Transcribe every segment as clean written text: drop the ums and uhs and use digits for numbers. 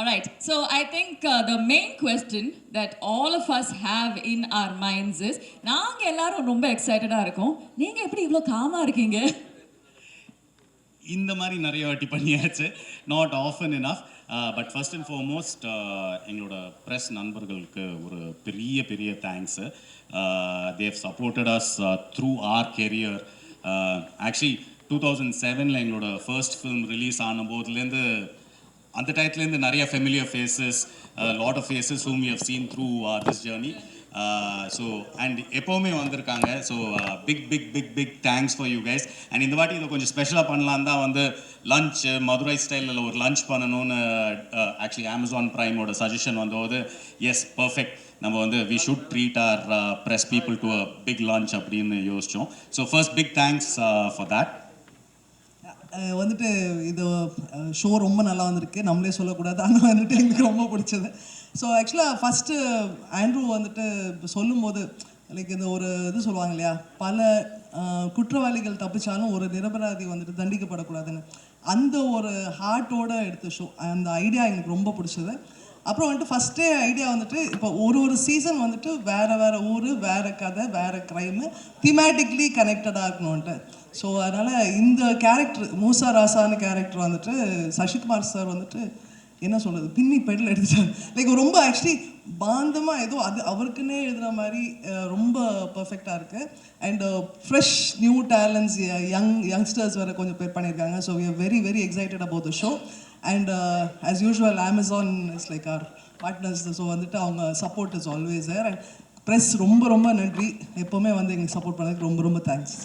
All right. So I think the main question that all of us have in our minds is நாங்க எல்லாரும் ரொம்ப எக்ஸைட்டடா இருக்கோம். நீங்க எப்படி இவ்ளோ காமா இருக்கீங்க? இந்த மாதிரி நிறைய வாட்டி பண்ணியாச்சு, not often enough. But first and foremost எங்களோட ப்ரெஸ் நண்பர்களுக்கு ஒரு பெரிய பெரிய thanks. They've supported us through our career. Actually 2007 எங்களோட ஃபர்ஸ்ட் ஃபிலிம் ரிலீஸ் ஆன போதுலேருந்து அந்த டயத்துலேருந்து நிறைய familiar faces, lot of faces whom we have seen through this journey. So and எப்போவுமே வந்திருக்காங்க. So big big big big thanks for you guys. And இந்த வாட்டி இதை கொஞ்சம் ஸ்பெஷலாக பண்ணலாம் தான் வந்து லஞ்ச் மதுரை ஸ்டைலில் ஒரு லஞ்ச் பண்ணணும்னு ஆக்சுவலி அமேசான் ப்ரைமோட சஜஷன் வந்தபோது எஸ் பர்ஃபெக்ட், நம்ம வந்து we should treat our press people to a big lunch அப்படின்னு யோசித்தோம். So first big thanks for that. வந்துட்டு இது ஷோ ரொம்ப நல்லா வந்திருக்கு, நம்மளே சொல்லக்கூடாது, ஆனால் வந்துட்டு எங்களுக்கு ரொம்ப பிடிச்சது. ஸோ ஆக்சுவலாக ஃபஸ்ட்டு ஆண்ட்ரூ வந்துட்டு சொல்லும்போது லைக் இந்த ஒரு இது சொல்லுவாங்க இல்லையா, பல குற்றவாளிகள் தப்பிச்சாலும் ஒரு நிரபராதி வந்துட்டு தண்டிக்கப்படக்கூடாதுன்னு, அந்த ஒரு ஹார்ட்டோடு எடுத்த ஷோ. அந்த ஐடியா எங்களுக்கு ரொம்ப பிடிச்சது. அப்புறம் வந்துட்டு ஃபஸ்ட்டே ஐடியா வந்துட்டு இப்போ ஒரு சீசன் வந்துட்டு வேறு ஊர், வேறு கதை, வேறு க்ரைமு, திமேட்டிக்லி கனெக்டடாக இருக்கணும்ன்ட்டு. ஸோ அதனால் இந்த கேரக்டர் மூசா ராசான கேரக்டர் வந்துட்டு சசிகுமார் சார் வந்துட்டு என்ன சொல்கிறது, பின்னி பெட்டில் எடுத்துட்டார். லைக் ரொம்ப ஆக்சுவலி பாந்தமாக ஏதோ அது அவருக்குன்னே எழுதுகிற மாதிரி ரொம்ப பர்ஃபெக்டாக இருக்குது. And fresh new talents, youngsters வேறு கொஞ்சம் பேர் பண்ணியிருக்காங்க. So we are very very excited about the show. And as usual Amazon is like our partners. So வந்துட்டு அவங்க support is always there. And press ரொம்ப ரொம்ப நன்றி, எப்போவுமே வந்து எங்களுக்கு சப்போர்ட் பண்ணதுக்கு ரொம்ப ரொம்ப thanks.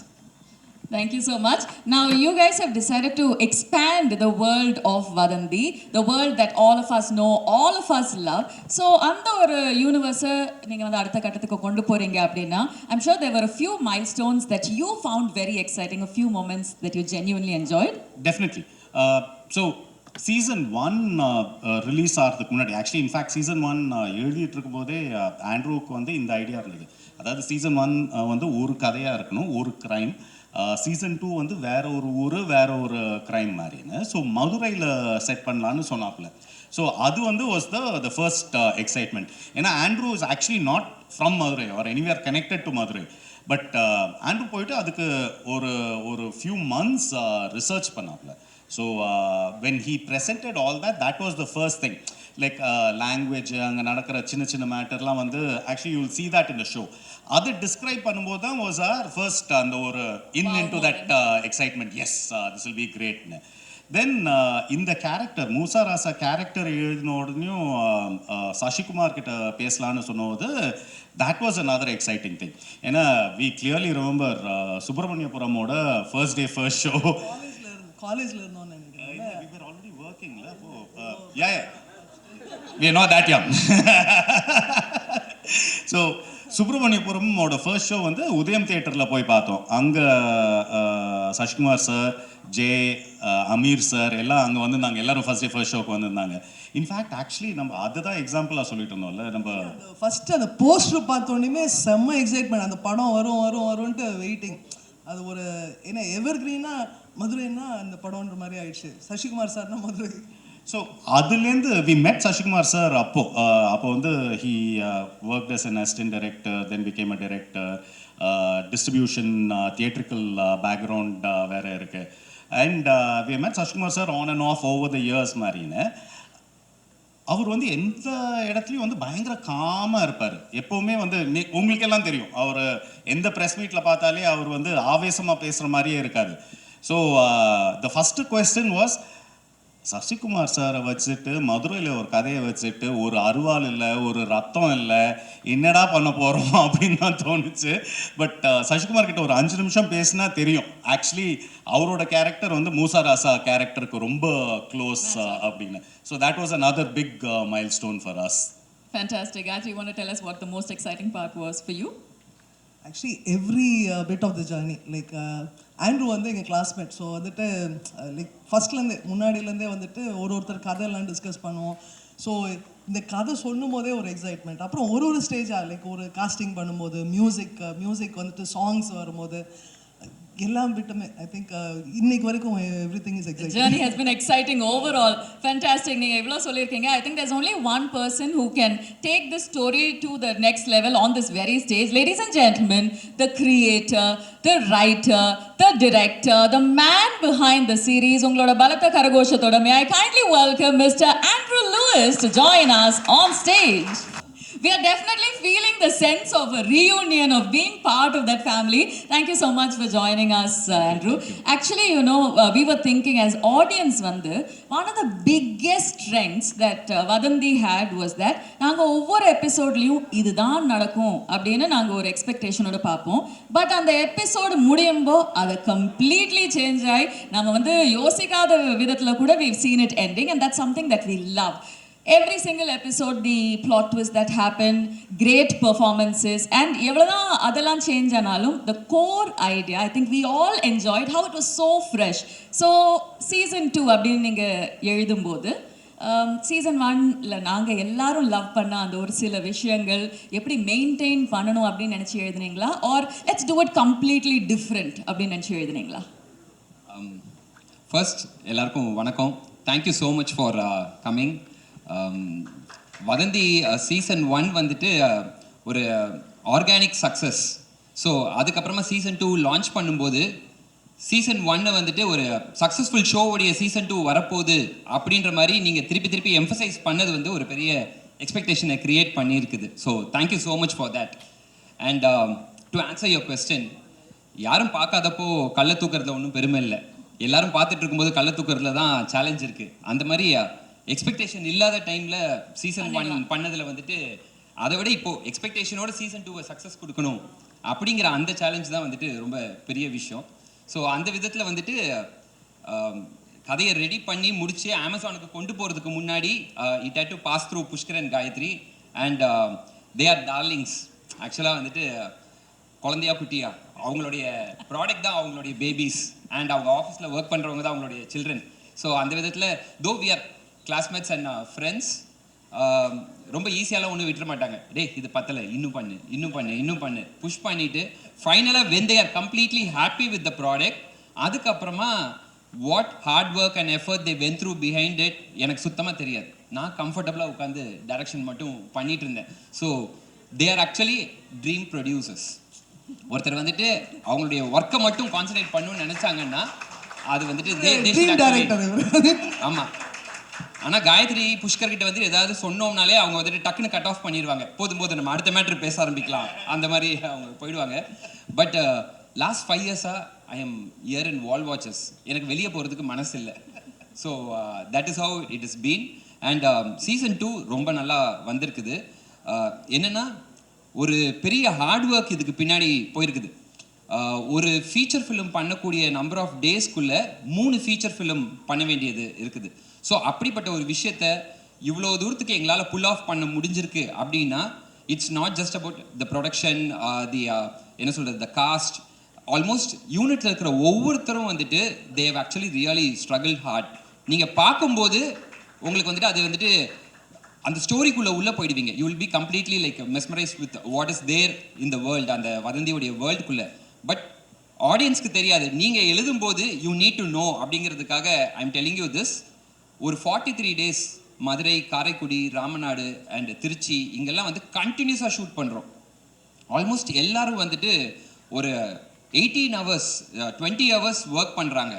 Thank you so much. Now you guys have decided to expand the world of Vadanthi, the world that all of us know, all of us love. So அந்த ஒரு யூனிவர்ஸை நீங்கள் வந்து அடுத்த கட்டத்துக்கு கொண்டு போகிறீங்க அப்படின்னா, I'm sure there were a few milestones that you found very exciting, a few moments that you genuinely enjoyed. Definitely. So season 1 release ஆகிறதுக்கு முன்னாடி ஆக்சுவலி இன்ஃபேக்ட் சீசன் 1 எழுதிட்டு இருக்கும்போதே ஆண்ட்ரூவுக்கு வந்து இந்த ஐடியா இருந்தது. அதாவது சீசன் 1 வந்து ஒரு கதையாக இருக்கணும், ஒரு க்ரைம். சீசன் 2 வந்து வேற ஒரு ஊர், வேற ஒரு க்ரைம் மாதிரின்னு. ஸோ மதுரையில் செட் பண்ணலான்னு சொன்னாப்புல. ஸோ அது வந்து வாஸ் த ஃபர்ஸ்ட் எக்ஸைட்மெண்ட். ஏன்னா Andrew is actually not from Madurai or anywhere connected to Madurai. But Andrew போயிட்டு அதுக்கு ஒரு ஃபியூ மந்த்ஸ் ரிசர்ச் பண்ணாப்புல. So when he presented all that was the first thing. Like language, அங்கே நடக்கிற சின்ன சின்ன மேட்டர்லாம் வந்து actually you will see that in the show. அது டிஸ்கிரைப் பண்ணும்போது தான் வாஸ் ஆர் ஃபர்ஸ்ட் அந்த ஒரு into that excitement. Yes this will be கிரேட்னு. தென் இந்த கேரக்டர் மூசா ராசா கேரக்டர் எழுதின உடனேயும் சசிகுமார் கிட்ட பேசலான்னு சொன்னபோது that was another exciting thing. ஏன்னா we clearly remember சுப்பிரமணியபுரமோட ஃபர்ஸ்ட் டே ஃபர்ஸ்ட் ஷோ காலேஜில் இருந்தோம்னு நினைக்கிறேன். we were already working la. Yeah we are not that young. So சுப்பிரமணியபுரமோட ஃபர்ஸ்ட் ஷோ வந்து உதயம் தியேட்டரில் போய் பார்த்தோம். அங்கே சசிகுமார் சார், ஜே, அமீர் சார் எல்லாம் அங்கே வந்து நாங்கள் எல்லோரும் ஃபர்ஸ்ட் ஷோக்கு வந்திருந்தாங்க. இன்ஃபேக்ட் ஆக்சுவலி நம்ம அதுதான் எக்ஸாம்பிளாக சொல்லிட்டு இருந்தோம்ல. நம்ம ஃபஸ்ட்டு அந்த போஸ்டர் பார்த்தோன்னே செம்ம எக்ஸைட்மெண்ட், அந்த படம் வரும்ன்ட்டு வெயிட்டிங். அது ஒரு என்ன எவர் கிரீனாக மதுரைன்னா அந்த படம்ன்ற மாதிரி ஆயிடுச்சு. சசிகுமார் சார்னா மதுரை. ஸோ அதுலேருந்து வி மெட் சசிகுமார் சார். அப்போ வந்து he worked as an assistant director, then became a director, distribution, theatrical background வேறு இருக்குது. And we met Sasikumar sir on and off over the years மாதிரின்னு. அவர் வந்து எந்த இடத்துலையும் வந்து பயங்கர காமாக இருப்பார். எப்போவுமே வந்து உங்களுக்கெல்லாம் தெரியும், அவர் எந்த ப்ரெஸ் மீட்டில் பார்த்தாலே அவர் வந்து ஆவேசமாக பேசுகிற மாதிரியே இருக்காது. So the first question was, Sasikumar சாரை வச்சுட்டு மதுரையில் ஒரு கதையை வச்சுட்டு ஒரு அருவாள் இல்லை, ஒரு ரத்தம் இல்லை, என்னடா பண்ண போகிறோம் அப்படின்னு தான் தோணுச்சு. பட் சசிகுமார் கிட்ட ஒரு 5 நிமிஷம் பேசினா தெரியும் ஆக்சுவலி அவரோட கேரக்டர் வந்து மூசா ராசா கேரக்டருக்கு ரொம்ப க்ளோஸ் அப்படின்னு. So that was another big milestone for us. Fantastic. Actually, you want to tell us what the most exciting part was for you? Actually every bit of the journey like Andrew வந்து எங்கள் classmate. So வந்துட்டு like ஃபஸ்ட்லேருந்தே முன்னாடியிலேருந்தே வந்துட்டு ஒருத்தர் கதையெல்லாம் discuss பண்ணுவோம். So இந்த கதை சொல்லும் போதே ஒரு எக்ஸைட்மெண்ட். அப்புறம் ஒரு ஸ்டேஜாக லைக் ஒரு காஸ்டிங் பண்ணும்போது மியூசிக் வந்துட்டு சாங்ஸ் வரும்போது எல்லாம் விட்டுமே ஐ திங்க் இன்னைக்கு வரைக்கும் every thing is The exciting. journey has been exciting overall. Fantastic. நீங்க எவ்வளோ சொல்லியிருக்கீங்க. I think there's only one person who can take this story to the next level on this very stage. Ladies and gentlemen, the creator, the writer, the director, the man behind the series. உங்களோட பலத்த கரகோஷத்தோட may I kindly welcome Mr. Andrew Lewis to join us on stage. We are definitely feeling the sense of a reunion, of being part of that family. Thank you so much for joining us, Andrew. Actually, you know, we were thinking as audience, one of the biggest strengths that Vadanthi had was that நாங்க ஒவ்வொரு எபிசோட்லயும் இதுதான் நடக்கும் அப்படின்னு நாங்க ஒரு எக்ஸ்பெக்டேஷனோட பார்ப்போம். But அந்த episode முடியும்போ அதை கம்ப்ளீட்லி சேஞ்ச் ஆகி நம்ம யோசிக்காத விதத்துல கூட we've seen it ending, and that's something that we love. Every single episode, the plot twist that happened, great performances, and எவ்வளவுதான் அதெல்லாம் சேஞ்ச் ஆனாலும் the core idea, I think we all enjoyed how it was so fresh. So season 2 அப்படின்னு நீங்க எழுதும்போது season 1ல நாங்க எல்லாரும் love பண்ண அந்த ஒரு சில விஷயங்கள் எப்படி மெயின்டைன் பண்ணணும் அப்படின்னு நினைச்சு எழுதுனீங்களா, or let's do it completely different அப்படின்னு நினைச்சு எழுதுனீங்களா? ஃபர்ஸ்ட் எல்லாருக்கும் வணக்கம். Thank you so much for coming. Vadhandhi season 1 வந்துட்டு ஒரு ஆர்கானிக் சக்ஸஸ். ஸோ அதுக்கப்புறமா சீசன் 2 லான்ச் பண்ணும்போது சீசன் 1 வந்துட்டு ஒரு சக்ஸஸ்ஃபுல் ஷோவுடைய சீசன் 2 வரப்போகுது அப்படின்ற மாதிரி நீங்கள் திருப்பி எம்ஃபசைஸ் பண்ணது ஒரு பெரிய எக்ஸ்பெக்டேஷனை க்ரியேட் பண்ணியிருக்குது. So thank you so much for that. And to answer your question, யாரும் பார்க்காதப்போ கள்ள தூக்குறதுல ஒன்றும் பெருமை இல்லை. எல்லாரும் பார்த்துட்டு இருக்கும்போது கள்ள தூக்குறதுல தான் சேலஞ்ச் இருக்குது. அந்த மாதிரி எக்ஸ்பெக்டேஷன் இல்லாத டைமில் சீசன் 1 பண்ணதில் வந்துட்டு அதை விட இப்போது எக்ஸ்பெக்டேஷனோட சீசன் 2 சக்ஸஸ் கொடுக்கணும் அப்படிங்கிற அந்த சேலஞ்ச் தான் வந்துட்டு ரொம்ப பெரிய விஷயம். ஸோ அந்த விதத்தில் வந்துட்டு கதையை ரெடி பண்ணி முடித்து அமேசானுக்கு கொண்டு போகிறதுக்கு முன்னாடி it had to pass through Pushkar and Gayathri, and they are darlings. ஆக்சுவலாக வந்துட்டு குழந்தையா குட்டியா அவங்களுடைய ப்ராடக்ட் தான் அவங்களுடைய பேபிஸ், அண்ட் அவங்க ஆஃபீஸில் ஒர்க் பண்ணுறவங்க தான் அவங்களுடைய சில்ட்ரன். ஸோ அந்த விதத்தில் though we are classmates and friends, ரொம்ப ஈஸியாலாம் ஒன்றும் விட்டுற மாட்டாங்க. டே இது பத்தலை, இன்னும் பண்ணு புஷ் பண்ணிவிட்டு ஃபைனலாக when they are completely happy with the product, அதுக்கப்புறமா what hard work and effort they went through behind it எனக்கு சுத்தமாக தெரியாது. நான் கம்ஃபர்டபுளாக உட்காந்து டைரக்ஷன் மட்டும் பண்ணிட்டு இருந்தேன். So they are actually dream producers. ஒருத்தர் வந்துட்டு அவங்களுடைய ஒர்க்கை மட்டும் கான்சன்ட்ரேட் பண்ணணும்னு நினச்சாங்கன்னா அது வந்துட்டு ஆமாம். ஆனால் காயத்ரி புஷ்கர் கிட்ட வந்து ஏதாவது சொன்னோம்னாலே அவங்க வந்துட்டு டக்குன்னு கட் ஆஃப் பண்ணிடுவாங்க. போதும் நம்ம அடுத்த மேட்ரு பேச ஆரம்பிக்கலாம் அந்த மாதிரி அவங்க போயிடுவாங்க. பட் லாஸ்ட் 5 இயர்ஸாக I am year in wall watches. எனக்கு வெளியே போகிறதுக்கு மனசு இல்லை. So that is how it is been. And season 2 ரொம்ப நல்லா வந்திருக்குது. என்னென்னா ஒரு பெரிய ஹார்ட் ஒர்க் இதுக்கு பின்னாடி போயிருக்குது. ஒரு ஃபீச்சர் ஃபிலிம் பண்ணக்கூடிய நம்பர் ஆஃப் டேஸ்க்குள்ளே 3 ஃபீச்சர் ஃபிலிம் பண்ண வேண்டியது இருக்குது. ஸோ அப்படிப்பட்ட ஒரு விஷயத்த இவ்வளோ தூரத்துக்கு எங்களால் புல் ஆஃப் பண்ண முடிஞ்சிருக்கு அப்படின்னா it's not just about the production, the என்ன சொல்கிறது, த காஸ்ட். ஆல்மோஸ்ட் யூனிட்டில் இருக்கிற ஒவ்வொருத்தரும் வந்துட்டு they've actually really struggle hard. நீங்கள் பார்க்கும்போது உங்களுக்கு வந்துட்டு அது வந்துட்டு அந்த ஸ்டோரிக்குள்ளே உள்ளே போயிடுவீங்க. You will be completely like mesmerise with what is there in the world, அந்த வதந்தியுடைய வேர்ல்டுக்குள்ளே. பட் ஆடியன்ஸ்க்கு தெரியாது. நீங்கள் எழுதும்போது யூ நீட் டு நோ அப்படிங்கிறதுக்காக I am telling you this. ஒரு 43 days மதுரை, காரைக்குடி, ராமநாடு அண்ட் திருச்சி இங்கெல்லாம் வந்து கண்டினியூஸாக ஷூட் பண்ணுறோம். ஆல்மோஸ்ட் எல்லாரும் வந்துட்டு ஒரு 18 hours 20 hours ஒர்க் பண்ணுறாங்க.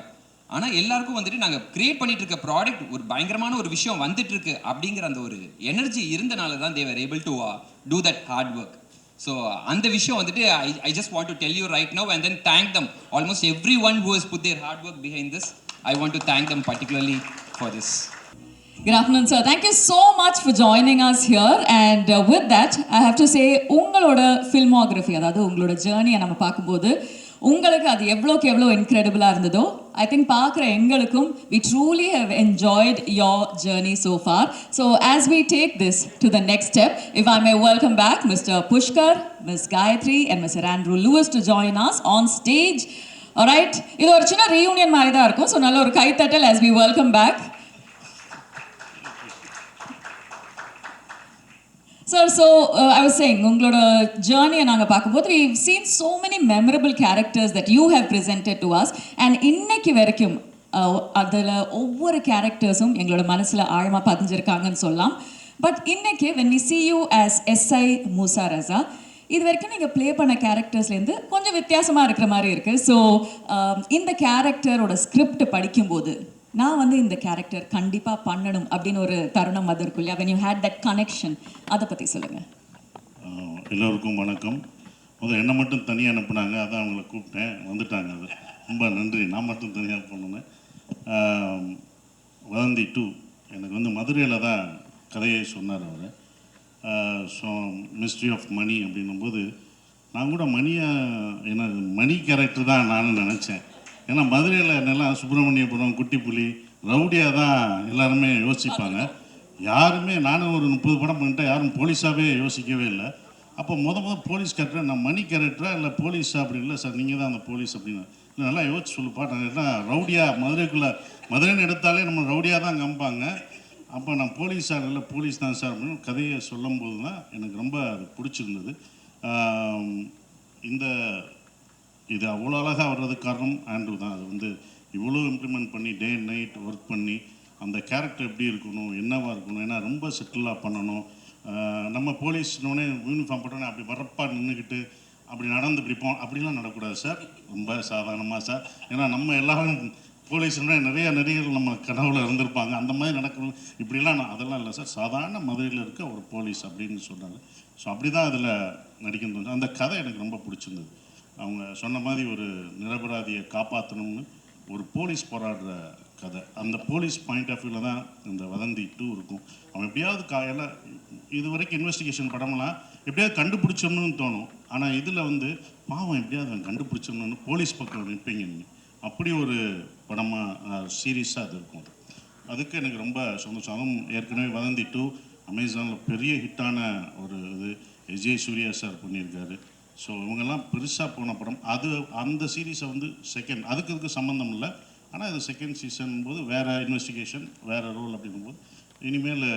ஆனால் எல்லாருக்கும் வந்துட்டு நாங்கள் க்ரியேட் பண்ணிட்டு இருக்க ப்ராடக்ட் ஒரு பயங்கரமான ஒரு விஷயம் வந்துட்டு இருக்கு அப்படிங்கிற அந்த ஒரு எனர்ஜி இருந்தனால தான் they were able to do that hard work. So அந்த விஷயம் வந்துட்டு I just want to tell you right now and then thank them. Almost everyone who has put their hard work behind this, I want to thank them particularly for this. Good afternoon, sir. Thank you so much for joining us here. And with that, I have to say, உங்களோட filmography, அதாவது உங்களோட ஜேர்னியை நம்ம பார்க்கும்போது உங்களுக்கு அது எவ்வளோக்கு எவ்வளோ இன்க்ரெடிபிளாக இருந்ததோ, ஐ திங்க் பார்க்குற எங்களுக்கும் we truly have enjoyed your journey so far. So as we take this to the next step, if I may welcome back Mr. Pushkar, Ms. Gayatri and Mr. Andrew Lewis to join us on stage. Alright, இது ஒரு சின்ன reunion மாதிரி தான் இருக்கும். So நல்ல ஒரு கைத்தட்டல் as we welcome back. Sir so I was saying உங்களோட ஜேர்னியை நாங்கள் பார்க்கும்போது we've seen so many memorable characters that you have presented to us and இன்னைக்கு வரைக்கும் அதில் ஒவ்வொரு கேரக்டர்ஸும் எங்களோட மனசில் ஆழமாக பதிஞ்சிருக்காங்கன்னு சொல்லலாம். பட் இன்னைக்கு when we see you as SI மூசா ரஸா, இது வரைக்கும் நீங்கள் ப்ளே பண்ண கேரக்டர்ஸ்லேருந்து கொஞ்சம் வித்தியாசமாக இருக்கிற மாதிரி இருக்குது. ஸோ இந்த கேரக்டரோட ஸ்கிரிப்ட் படிக்கும்போது நான் வந்து இந்த கேரக்டர் கண்டிப்பாக பண்ணணும் அப்படின்னு ஒரு தருணம் அது இருக்கும் இல்லையா, when you had that connection, அதை பற்றி சொல்லுங்கள். எல்லோருக்கும் வணக்கம். முதல் என்னை மட்டும் தனியாக அனுப்புனாங்க, அதான் அவங்கள கூப்பிட்டேன், வந்துட்டாங்க. அது ரொம்ப நன்றி. நான் மட்டும் தனியாக போனேன்னு. வதந்தி 2 எனக்கு வந்து மதுரையில் தான் கதையை சொன்னார் அவர். ஸோ மிஸ்ட்ரி ஆஃப் மணி அப்படின்னும்போது நான் கூட ஏன்னா மணி கேரக்டர் தான் நான் நினச்சேன். ஏன்னா மதுரையில் என்னெல்லாம் சுப்பிரமணியபுரம், குட்டிப்புலி, ரவுடியாக தான் எல்லாருமே யோசிப்பாங்க. யாருமே நானும் ஒரு 30 படம் பண்ணிட்டேன், யாரும் போலீஸாகவே யோசிக்கவே இல்லை. அப்போ முதல் போலீஸ் கேரக்டர் நான் மணி கேரக்டரா இல்லை போலீஸா அப்படின்னு. இல்லை சார் நீங்கள் தான் அந்த போலீஸ் அப்படின்னு. நல்லா யோசிச்சு சொல்லுப்பா, நான் என்ன ரவுடியாக மதுரைன்னு எடுத்தாலே நம்ம ரவுடியாக தான் கம்பாங்க. அப்போ நான் போலீஸ் சார் இல்லை போலீஸ் தான் சார் அப்படின்னு கதையை சொல்லும்போது தான் எனக்கு ரொம்ப அது பிடிச்சிருந்தது. இது அவ்வளோ அழகாக வர்றதுக்கு காரணம் ஆண்ட்ரூ தான். அது வந்து இவ்வளோ இம்ப்ளிமெண்ட் பண்ணி டே அண்ட் நைட் ஒர்க் பண்ணி அந்த கேரக்டர் எப்படி இருக்கணும், என்னவாக இருக்கணும், ஏன்னா ரொம்ப செட்டிலாக பண்ணணும். நம்ம போலீஸ்னோடனே யூனிஃபார்ம் போட்டோன்னே அப்படி வரப்பா நின்றுக்கிட்டு அப்படி நடந்து பிடிப்போம், அப்படிலாம் நடக்கூடாது சார். ரொம்ப சாதாரணமாக சார். ஏன்னா நம்ம எல்லாரும் போலீஸ்னா நிறைய நடிகர்கள் நம்ம கனவுல இருந்திருப்பாங்க, அந்த மாதிரி நடக்கணும், இப்படிலாம் அதெல்லாம் இல்லை சார், சாதாரண மதுரையில் இருக்க ஒரு போலீஸ் அப்படின்னு சொன்னாங்க. ஸோ அப்படி தான் அதில் நடிக்கணும். அந்த கதை எனக்கு ரொம்ப பிடிச்சிருந்தது. அவங்க சொன்ன மாதிரி ஒரு நிரபராதியை காப்பாற்றணும்னு ஒரு போலீஸ் போராடுற கதை. அந்த போலீஸ் பாயிண்ட் ஆஃப் வியூவில் தான் இந்த வதந்தி 2 இருக்கும். அவன் எப்படியாவது எல்லாம் இது வரைக்கும் இன்வெஸ்டிகேஷன் படமெல்லாம் எப்படியாவது கண்டுபிடிச்சோம்னு தோணும். ஆனால் இதில் வந்து பாவம் எப்படியாவது அவன் கண்டுபிடிச்சோம்னு போலீஸ் பக்கம் நிற்பீங்க. அப்படி ஒரு படமாக சீரியஸாக அது இருக்கும். அதுக்கு எனக்கு ரொம்ப சந்தோஷம். அதுவும் ஏற்கனவே வதந்தி 2 அமேசானில் பெரிய ஹிட்டான ஒரு இது விஜய் சூர்யா சார் பண்ணியிருக்காரு. ஸோ இவங்கெல்லாம் பெருசாக போன படம். அந்த சீரீஸை வந்து அதுக்கு சம்மந்தம் இல்லை. ஆனால் இது செகண்ட் சீசன் போது வேறு இன்வெஸ்டிகேஷன், வேறு ரோல் அப்படிங்கும்போது இனிமேல்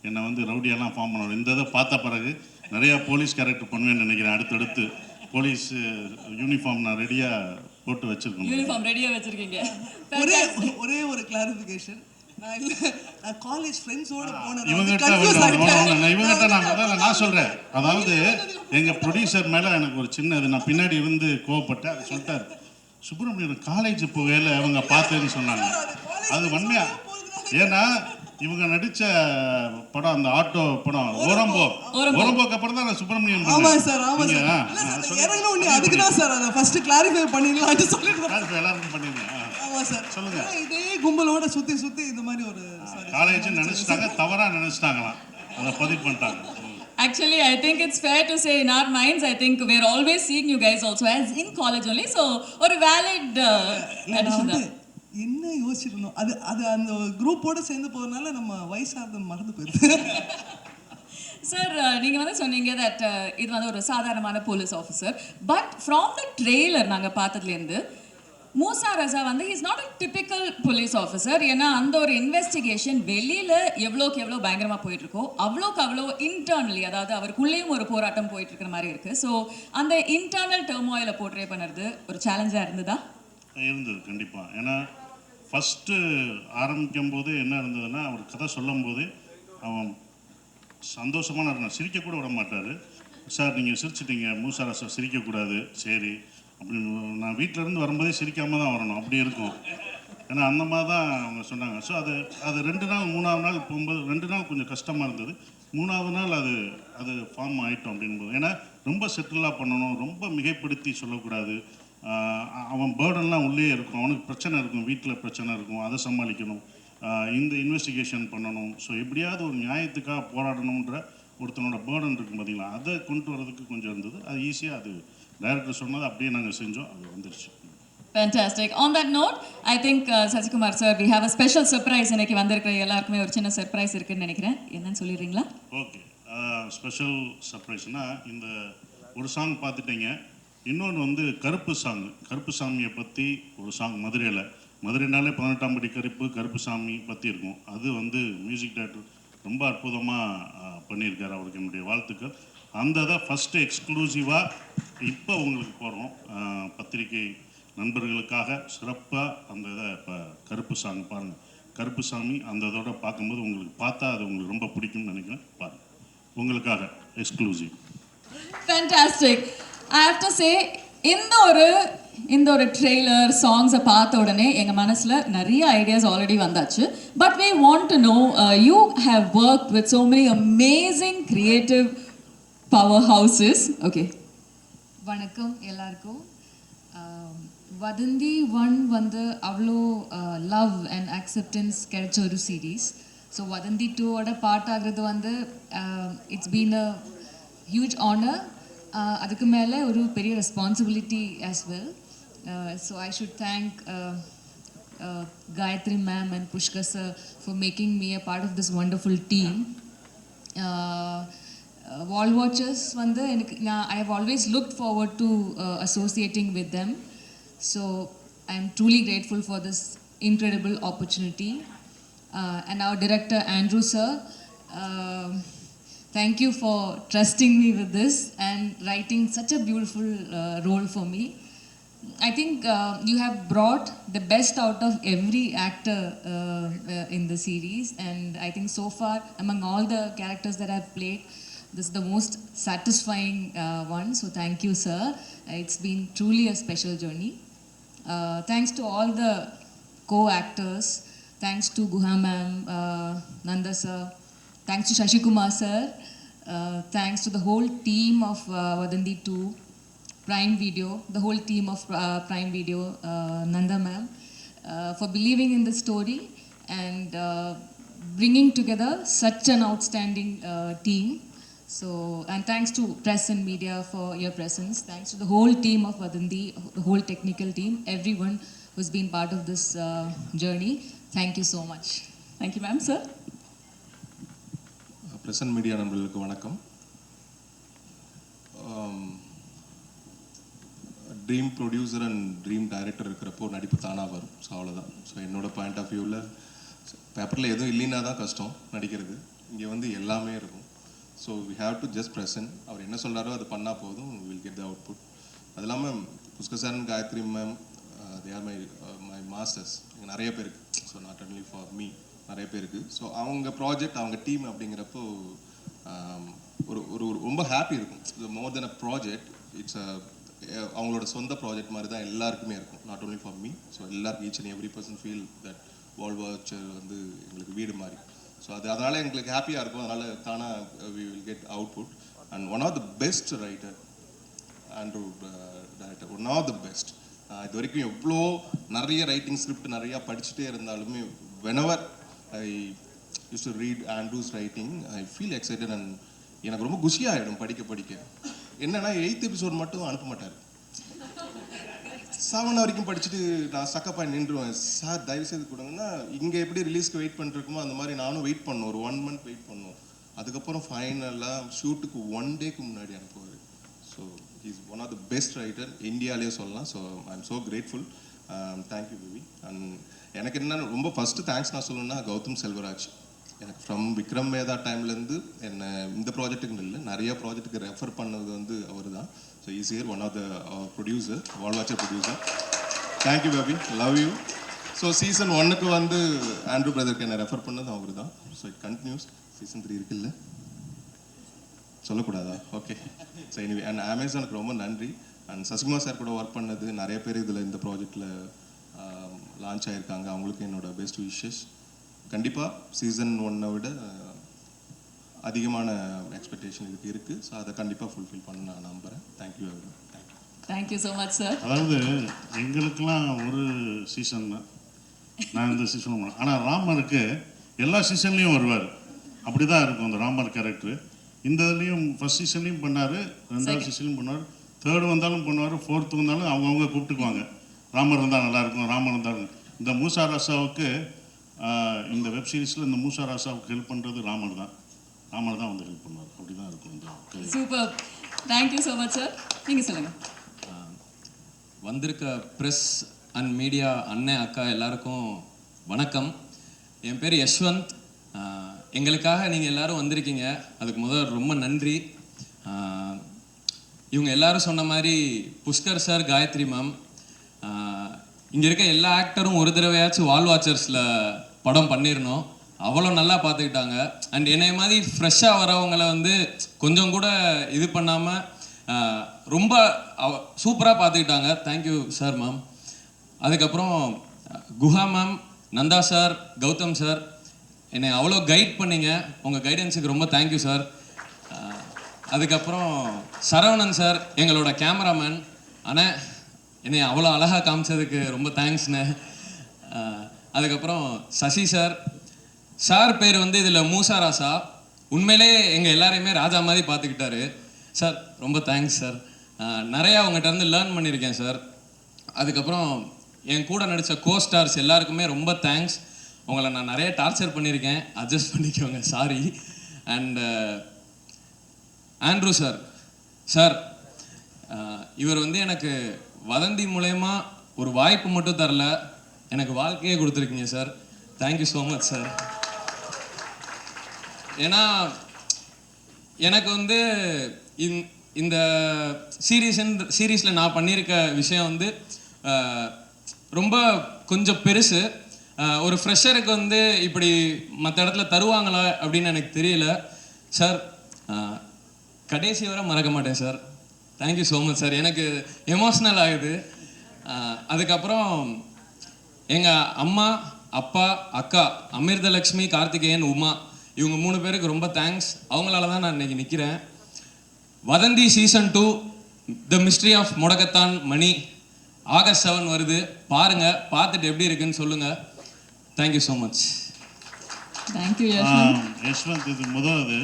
என்னை வந்து ரவுடியெல்லாம் ஃபார்ம் பண்ணணும். இந்த இதை பார்த்த பிறகு நிறையா போலீஸ் கேரக்டர் பண்ணுவேன்னு நினைக்கிறேன். அடுத்தடுத்து போலீஸ் யூனிஃபார்ம் நான் ரெடியாக போட்டு வச்சுருக்கேன். யூனிஃபார்ம் ரெடியாக வச்சுருக்கீங்க. ஒரே ஒரு கிளாரிஃபிகேஷன், நான் காலேஜ் ஃப்ரெண்ட்ஸோட போனேன். இவங்ககிட்ட நான் சொல்கிறேன். அதாவது எங்கள் ப்ரொடியூசர் மேலே எனக்கு ஒரு சின்ன இது, நான் பின்னாடி இருந்து கோவப்பட்டேன். அது சொல்லிட்டார், சுப்பிரமணியன் காலேஜ் போகையில் அவங்க பார்த்தேன்னு சொன்னாங்க. அது உண்மையா? ஏன்னா இவங்க நடித்த படம் அந்த ஆட்டோ படம் ஓரம்போக்கு அப்புறம் தான் நான் சுப்பிரமணியன். ஆமாம் சார், ஆமாம் சார். அதுக்கு தான் சார் அதை ஃபர்ஸ்ட் கிளாரிஃபை பண்ணிடலாம்னு சொல்லிட்டு எல்லாருக்கும் பண்ணிருந்தேன். ஆமாம் சார், சொல்லுங்க. இதே கும்பலோட சுற்றி இந்த மாதிரி ஒரு காலேஜ் நினைச்சிட்டாங்க, தவறாக நினைச்சிட்டாங்களாம், அதை பதிவு பண்ணிட்டாங்க. Actually, I think it's fair to say in our minds, I think we're always seeing you guys also as in college only. So, ஒரு valid addition தான். என்ன யோசிச்சிருந்தோம், அது அந்த குரூப்போட சேர்ந்து போகிறதுனால நம்ம வயசாக மறந்து போயிடுது. சார் நீங்கள் வந்து சொன்னீங்க தட் இது வந்து ஒரு சாதாரணமான police officer. But from the trailer நாங்கள் பார்த்ததுலேருந்து மூசா ரஸா வந்து is not a typical police officer. ஏன்னா அந்த ஒரு இன்வெஸ்டிகேஷன் வெளியில் எவ்வளோக்கு எவ்வளோ பயங்கரமாக போயிட்டுருக்கோ அவ்வளோக்கு அவ்வளோ இன்டர்னலி, அதாவது அவருக்குள்ளேயும் ஒரு போராட்டம் போயிட்டுருக்கிற மாதிரி இருக்குது. ஸோ அந்த இன்டர்னல் டர்மாயிலை போர்ட்ரே பண்ணுறது ஒரு சேலஞ்சாக இருந்ததா? இருந்தது கண்டிப்பாக. ஏன்னா ஃபஸ்ட்டு ஆரம்பிக்கும் போது என்ன இருந்ததுன்னா, அவர் கதை சொல்லும் போது அவன் சந்தோஷமான இருந்தான், சிரிக்கக்கூட விட மாட்டார். சார் நீங்கள் சிரிச்சிட்டீங்க, மூசா ரஸா சிரிக்கக்கூடாது, சரி அப்படின்னு. நான் வீட்டிலேருந்து வரும்போதே சிரிக்காமல் தான் வரணும், அப்படி இருக்கும். ஏன்னா அந்த மாதிரி தான் அவங்க சொன்னாங்க. ஸோ அது 2 நாள் 3ஆவது நாள் போகும்போது 2 நாள் கொஞ்சம் கஷ்டமாக இருந்தது. 3ஆவது நாள் அது ஃபார்ம் ஆகிட்டோம் அப்படின்போது. ஏன்னா ரொம்ப செட்டிலாக பண்ணணும், ரொம்ப மிகைப்படுத்தி சொல்லக்கூடாது. அவன் பேர்டன்லாம் உள்ளே இருக்கும், அவனுக்கு பிரச்சனை இருக்கும், வீட்டில் பிரச்சனை இருக்கும், அதை சமாளிக்கணும், இந்த இன்வெஸ்டிகேஷன் பண்ணணும். ஸோ எப்படியாவது ஒரு நியாயத்துக்காக போராடணுன்ற ஒருத்தனோட பேர்டன் இருக்கும் பார்த்தீங்களா, அதை கொண்டு வரதுக்கு கொஞ்சம் இருந்தது. அது ஈஸியாக அது டைரக்டர் சொன்னது அப்படியே நாங்கள் செஞ்சோம், அது வந்துருச்சு. Fantastic. On that note, I think Sasikumar sir, we have a special surprise. இன்னைக்கு வந்திருக்கிற எல்லாருக்குமே ஒரு சின்ன சர்ப்ரைஸ் இருக்குன்னு நினைக்கிறேன். என்னன்னு சொல்லிடுறீங்களா? ஓகே, ஸ்பெஷல் சர்ப்ரைஸ்னால் இந்த ஒரு சாங் பார்த்துட்டீங்க. இன்னொன்று வந்து கருப்பு சாமியை பற்றி ஒரு சாங் மதுரைனாலே 18ஆம் படி கருப்பு சாமி பற்றி இருக்கும். அது வந்து மியூசிக் டைரக்டர் ரொம்ப அற்புதமாக பண்ணியிருக்காரு. அவருக்கு என்னுடைய வாழ்த்துக்கள். அந்த இதை ஃபஸ்ட்டு எக்ஸ்க்ளூசிவாக இப்போ உங்களுக்கு போகிறோம். பத்திரிகை நண்பர்களுக்காக சிறப்பாக அந்த இதை இப்போ கருப்பு சாமி பாருங்கள். கருப்பு சாமி அந்த இதோட பார்க்கும்போது உங்களுக்கு பார்த்தா அது உங்களுக்கு ரொம்ப பிடிக்கும்னு நினைக்கிறேன். பாருங்கள், உங்களுக்காக exclusive. Fantastic. I have to say, இந்த ஒரு ட்ரெய்லர் சாங்ஸை பார்த்த உடனே எங்கள் மனசில் நிறைய ஐடியாஸ் ஆல்ரெடி வந்தாச்சு. But we want to know, you have worked with so many amazing creative powerhouses. Okay. வணக்கம் எல்லாருக்கும். வதந்தி 1 வந்து அவ்வளோ லவ் அண்ட் அக்செப்டன்ஸ் கிடைச்ச ஒரு சீரீஸ். ஸோ வதந்தி 2ஓட பார்ட் ஆகிறது வந்து it's been a huge honour. அதுக்கு மேலே ஒரு பெரிய responsibility as well. So I should thank Gayatri ma'am and Pushkar sir for making me a part of this wonderful team. Wall Watchers வந்து எனக்கு I have always looked forward to associating with them. So I am truly grateful for this incredible opportunity. And our director Andrew sir, thank you for trusting me with this and writing such a beautiful role for me. I think you have brought the best out of every actor in the series, and I think so far among all the characters that I've played, this is the most satisfying one. So thank you sir. It's been truly a special journey. Thanks to all the co-actors, thanks to Guha ma'am, Nanda sir, thanks to Shashi Kumar sir, thanks to the whole team of Vadandi 2, Prime Video, the whole team of Prime Video, Nanda ma'am, for believing in the story and bringing together such an outstanding team. So, and thanks to press and media for your presence. Thanks to the whole team of Vadandi, the whole technical team, everyone who's been part of this journey. Thank you so much. Thank you ma'am. Sir. Present media நண்பர்களுக்கு வணக்கம். Dream producer and dream director இருக்கிறப்போ நடிப்பு தானாக வரும். So அவ்வளோதான். So என்னோட point of வியூவில் பேப்பரில் எதுவும் இல்லைன்னா தான் கஷ்டம் நடிக்கிறது. இங்கே வந்து எல்லாமே இருக்கும். So we have to just present. அவர் என்ன சொல்கிறாரோ அது பண்ணால் போதும், வில் கெட் த அவுட்புட். அது இல்லாமல் Pushkar sir and Gayathri ma'am, they are my masters. இங்கே நிறைய பேருக்கு, so not only for me, நிறைய பேருக்கு. ஸோ அவங்க ப்ராஜெக்ட், அவங்க டீம் அப்படிங்கிறப்போ ஒரு ஒரு ரொம்ப ஹாப்பி இருக்கும். மோர் தென் அ ப்ராஜெக்ட், இட்ஸ் அவங்களோட சொந்த ப்ராஜெக்ட் மாதிரி தான் எல்லாருக்குமே இருக்கும். Not only for me. So எல்லாருக்கும் each and every person feel that wall watcher வந்து எங்களுக்கு வீடு மாதிரி. ஸோ அதனால் எங்களுக்கு ஹாப்பியாக இருக்கும். அதனால் தானாக we will get output. And one of the best writer Andrew director, one of the best. இது வரைக்கும் எவ்வளோ நிறைய ரைட்டிங் ஸ்கிரிப்ட் நிறையா படிச்சுட்டே இருந்தாலுமே whenever I used to read Andrew's writing, I feel excited and எனக்கு ரொம்ப குஷியாகிடும் படிக்க. என்னன்னா 8th எபிசோட் மட்டும் அனுப்ப மாட்டார். 7 வரைக்கும் படிச்சுட்டு நான் சக்கப்பாய் நின்றுவேன். சார் தயவு செய்து கொடுங்கன்னா, இங்கே எப்படி ரிலீஸ்க்கு வெயிட் பண்ணிருக்குமோ அந்த மாதிரி நானும் வெயிட் பண்ணோம். ஒரு 1 month வெயிட் பண்ணோம். அதுக்கப்புறம் ஃபைனலாக ஷூட்டுக்கு 1 டேக்கு முன்னாடி அனுப்புவார். So is one of the best writer இந்தியாவிலே சொல்லலாம். So I am so grateful. Thank you baby. And எனக்கு என்னென்ன ரொம்ப ஃபஸ்ட்டு தேங்க்ஸ் நான் சொல்லணும்னா கௌதம் செல்வராஜ். எனக்கு ஃப்ரம் விக்ரம் வேதா டைம்லேருந்து என்னை இந்த ப்ராஜெக்ட்டுக்கு இல்லை, நிறைய ப்ராஜெக்ட்டுக்கு ரெஃபர் பண்ணது வந்து அவர் தான். So is here one of the producer, wall watcher producer. Thank you baby, love you. So season 1க்கு வந்து ஆண்ட்ரூ பிரதருக்கு என்னை ரெஃபர் பண்ணது அவர் தான். So it continuous. சீசன் 3 இருக்குல்ல, சொல்லக்கூடாதா? ஓகே. ஸோ எனிவே, அண்ட் அமேசானுக்கு ரொம்ப நன்றி. அண்ட் சசிகுமார் சார் கூட ஒர்க் பண்ணது நிறைய பேர் இதில் இந்த ப்ராஜெக்டில் லான்ச் ஆகியிருக்காங்க. அவங்களுக்கு என்னோட பெஸ்ட் விஷஸ். கண்டிப்பாக சீசன் 1 விட அதிகமான எக்ஸ்பெக்டேஷன் இதுக்கு இருக்குது. ஸோ அதை கண்டிப்பாக ஃபுல்ஃபில் பண்ண நான் நம்புகிறேன். Thank you every one. Thank you so much sir. அதாவது எங்களுக்கெல்லாம் ஒரு சீசன் தான், நான் இந்த சீசனும். ஆனால் ராமருக்கு எல்லா சீசன்லேயும் வருவார். அப்படி தான் இருக்கும் அந்த ராமர் கேரக்டர். இந்த இதுலேயும் ஃபஸ்ட் சீசன்லேயும் பண்ணார், 2வது சீசன்லையும் பண்ணார், 3rd வந்தாலும் பண்ணுவார், 4th வந்தாலும் அவங்கவுங்க கூப்பிட்டுக்குவாங்க. ராமர் இருந்தால் நல்லாயிருக்கும், ராமர் இருந்தாலும். இந்த மூசா ராசாவுக்கு இந்த வெப் சீரிஸில் இந்த மூசா ராசாவுக்கு ஹெல்ப் பண்ணுறது ராமர் தான் வந்து ஹெல்ப் பண்ணுவார். அப்படி தான் இருக்கும் இந்த. Super. Thank you so much sir. நீங்கள் சொல்லுங்கள். வந்திருக்க ப்ரெஸ் அண்ட் மீடியா அண்ணன் அக்கா எல்லாருக்கும் வணக்கம். என் பேர் யஷ்வந்த். எங்களுக்காக நீங்கள் எல்லாரும் வந்திருக்கீங்க, அதுக்கு முதல் ரொம்ப நன்றி. இவங்க எல்லாரும் சொன்ன மாதிரி புஷ்கர் சார், காயத்ரி மேம், இங்கே இருக்க எல்லா ஆக்டரும் ஒரு தடவையாச்சும் வால் வாச்சர்ஸில் படம் பண்ணிடணும், அவ்வளோ நல்லா பார்த்துக்கிட்டாங்க. அண்ட் என்னைய மாதிரி ஃப்ரெஷ்ஷாக வரவங்களை வந்து கொஞ்சம் கூட இது பண்ணாமல் ரொம்ப சூப்பராக பார்த்துக்கிட்டாங்க. Thank you sir ma'am. அதுக்கப்புறம் Guha ma'am, Nandha sir, Gautham sir, என்னை அவ்வளோ கைட் பண்ணீங்க. உங்கள் கைடன்ஸுக்கு ரொம்ப தேங்க்யூ சார். அதுக்கப்புறம் சரவணன் சார், எங்களோட கேமராமேன். ஆனால் என்னை அவ்வளோ அழகாக காமிச்சதுக்கு ரொம்ப தேங்க்ஸ்ண்ணே. அதுக்கப்புறம் சசி சார். சார் பேர் வந்து இதில் மூசா ராசா. உண்மையிலே எங்கள் எல்லாரையுமே ராஜா மாதிரி பார்த்துக்கிட்டாரு சார். ரொம்ப தேங்க்ஸ் சார். நிறையா உங்கள்கிட்ட இருந்து லேர்ன் பண்ணியிருக்கேன் சார். அதுக்கப்புறம் என் கூட நடித்த கோஸ்டார்ஸ் எல்லாருக்குமே ரொம்ப தேங்க்ஸ். உங்களை நான் நிறைய டார்ச்சர் பண்ணியிருக்கேன், அட்ஜஸ்ட் பண்ணிக்கோங்க, sorry. And Andrew sir. Sir, இவர் வந்து எனக்கு வதந்தி மூலயமா ஒரு வாய்ப்பு மட்டும் தரல, எனக்கு வாழ்க்கையே கொடுத்துருக்கீங்க sir. Thank you so much sir. ஏன்னா எனக்கு வந்து இந்த சீரீஸில் நான் பண்ணியிருக்க விஷயம் வந்து ரொம்ப கொஞ்சம் பெருசு. ஒரு ஃப்ரெஷருக்கு வந்து இப்படி மற்ற இடத்துல தருவாங்களா அப்படின்னு எனக்கு தெரியல சார். கடைசி வரை மறக்க மாட்டேன் sir. Thank you so much sir. எனக்கு எமோஷ்னல் ஆகுது. அதுக்கப்புறம் எங்கள் அம்மா, அப்பா, அக்கா அமிர்தலக்ஷ்மி, கார்த்திகேயன், உமா, இவங்க 3 பேருக்கு ரொம்ப தேங்க்ஸ். அவங்களால தான் நான் இன்னைக்கு நிற்கிறேன். வதந்தி சீசன் 2 த மிஸ்ட்ரி ஆஃப் முடக்கத்தான் மணி ஆகஸ்ட் 7 வருது. பாருங்க, பார்த்துட்டு எப்படி இருக்குன்னு சொல்லுங்க. Thank you so much. Thank you Yashwanth. இது முதலாவது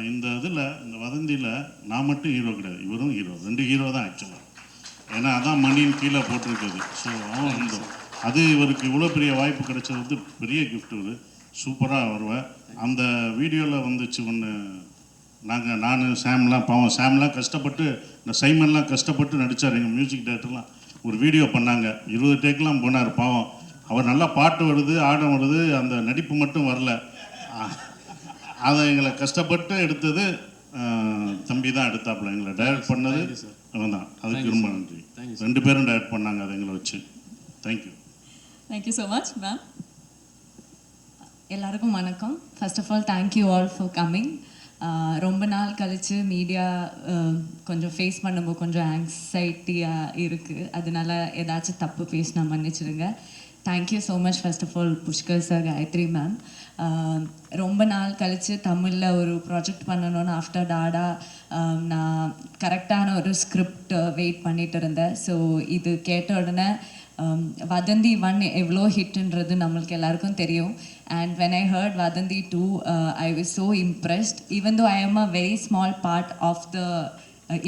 இந்த இதில், இந்த வதந்தியில் நான் மட்டும் ஹீரோ கிடையாது, இவரும் ஹீரோ. 2 ஹீரோ தான் ஆக்சுவலாக. ஏன்னா அதான் மணின்னு கீழே போட்டிருக்குது. ஸோ அவன் இருந்தோம். அது இவருக்கு இவ்வளோ பெரிய வாய்ப்பு கிடைச்சது வந்து பெரிய கிஃப்ட். இது சூப்பராக வருவேன். அந்த வீடியோவில் வந்துச்சு ஒன்று, நான் சாம்லாம், பாவம் சாம்லாம் கஷ்டப்பட்டு, இந்த சைமன்லாம் கஷ்டப்பட்டு நடித்தார். எங்கள் மியூசிக் டைரக்டர்லாம் ஒரு வீடியோ பண்ணாங்க, 20 டேக்கெலாம் போனார். பாவம் அவர் நல்லா பாட்டு வருது, ஆடம் வருது, அந்த நடிப்பு மட்டும் வரல. அதை எங்களை கஷ்டப்பட்டு எடுத்தது தம்பி தான் எடுத்தாப்புல. எங்களை டைரக்ட் பண்ணது அவன் தான். அதுக்கு ரொம்ப நன்றி. 2 பேரும் டைரக்ட் பண்ணாங்க அதை எங்களை வச்சு. Thank you. Thank you so much ma'am. எல்லாருக்கும் வணக்கம். First of all thank you all for coming. ரொம்ப நாள் கழித்து மீடியா கொஞ்சம் ஃபேஸ் பண்ணும்போது கொஞ்சம் ஆங்ஸைட்டியாக இருக்குது. அதனால ஏதாச்சும் தப்பு பேசினா மன்னிச்சிடுங்க. Thank you so much first of all Pushkar sir, Gayathri ma'am. ரொம்ப நாள் கழித்து தமிழில் ஒரு ப்ராஜெக்ட் பண்ணணும்னு ஆஃப்டர் டாடா நான் கரெக்டான ஒரு ஸ்கிரிப்ட் வெயிட் பண்ணிட்டு இருந்தேன். ஸோ இது கேட்ட உடனே வதந்தி 1 எவ்வளோ ஹிட்ன்றது நம்மளுக்கு எல்லாருக்கும் தெரியும். And when I heard Vadanthi 2, I was so impressed. Even though I am a very small part of the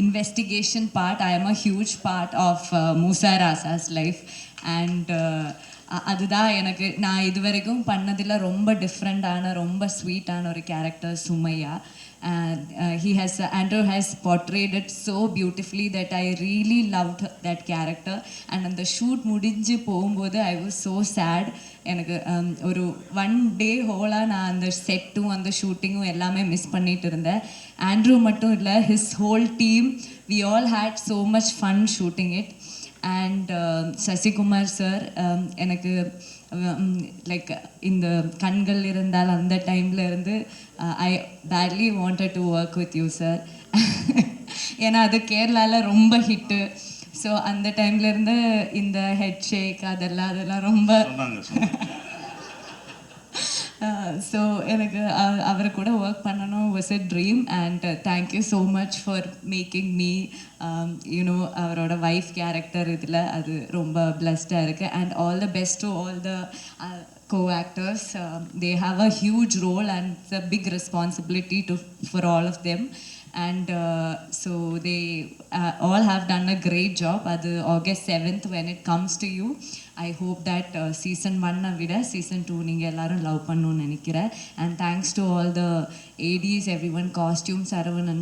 investigation part, I am a huge part of Musa Rasa's life. And அதுதான் எனக்கு நான் இது வரைக்கும் பண்ணதில் ரொம்ப டிஃப்ரெண்ட்டான, ரொம்ப ஸ்வீட்டான ஒரு character Sumaiya. Andrew has portrayed it so beautifully that I really loved that character. And அந்த ஷூட் முடிஞ்சு போகும்போது I was so sad. எனக்கு ஒரு 1 day ஹோலாக நான் அந்த செட்டும் அந்த ஷூட்டிங்கும் எல்லாமே மிஸ் பண்ணிட்டு இருந்தேன். ஆண்ட்ரூ மட்டும் இல்லை, his whole team, we all had so much fun shooting it. And Sasikumar sir, எனக்கு லைக் இந்த கண்கள் இருந்தால் அந்த டைமில் இருந்து ஐ badly wanted to work with you sir. ஏன்னா அது கேரளாவில் ரொம்ப ஹிட்டு. ஸோ அந்த டைம்லேருந்து இந்த ஹெட் ஷேக் அதெல்லாம் ரொம்ப ஸோ எனக்கு அவர் கூட ஒர்க் பண்ணணும் was a dream. And thank you so much for making me you know அவரோட ஒய்ஃப் கேரக்டர் இதில் அது ரொம்ப பிளஸ்டாக இருக்குது. And all the best to all the co-actors. They have a huge role and it's a big responsibility for all of them. And so they all have done a great job. Adu August 7th when it comes to you, I hope that season 1 vida season 2 neenga ellarum love pannonu nenikira. And thanks to all the ADs, everyone, costume Saravanan,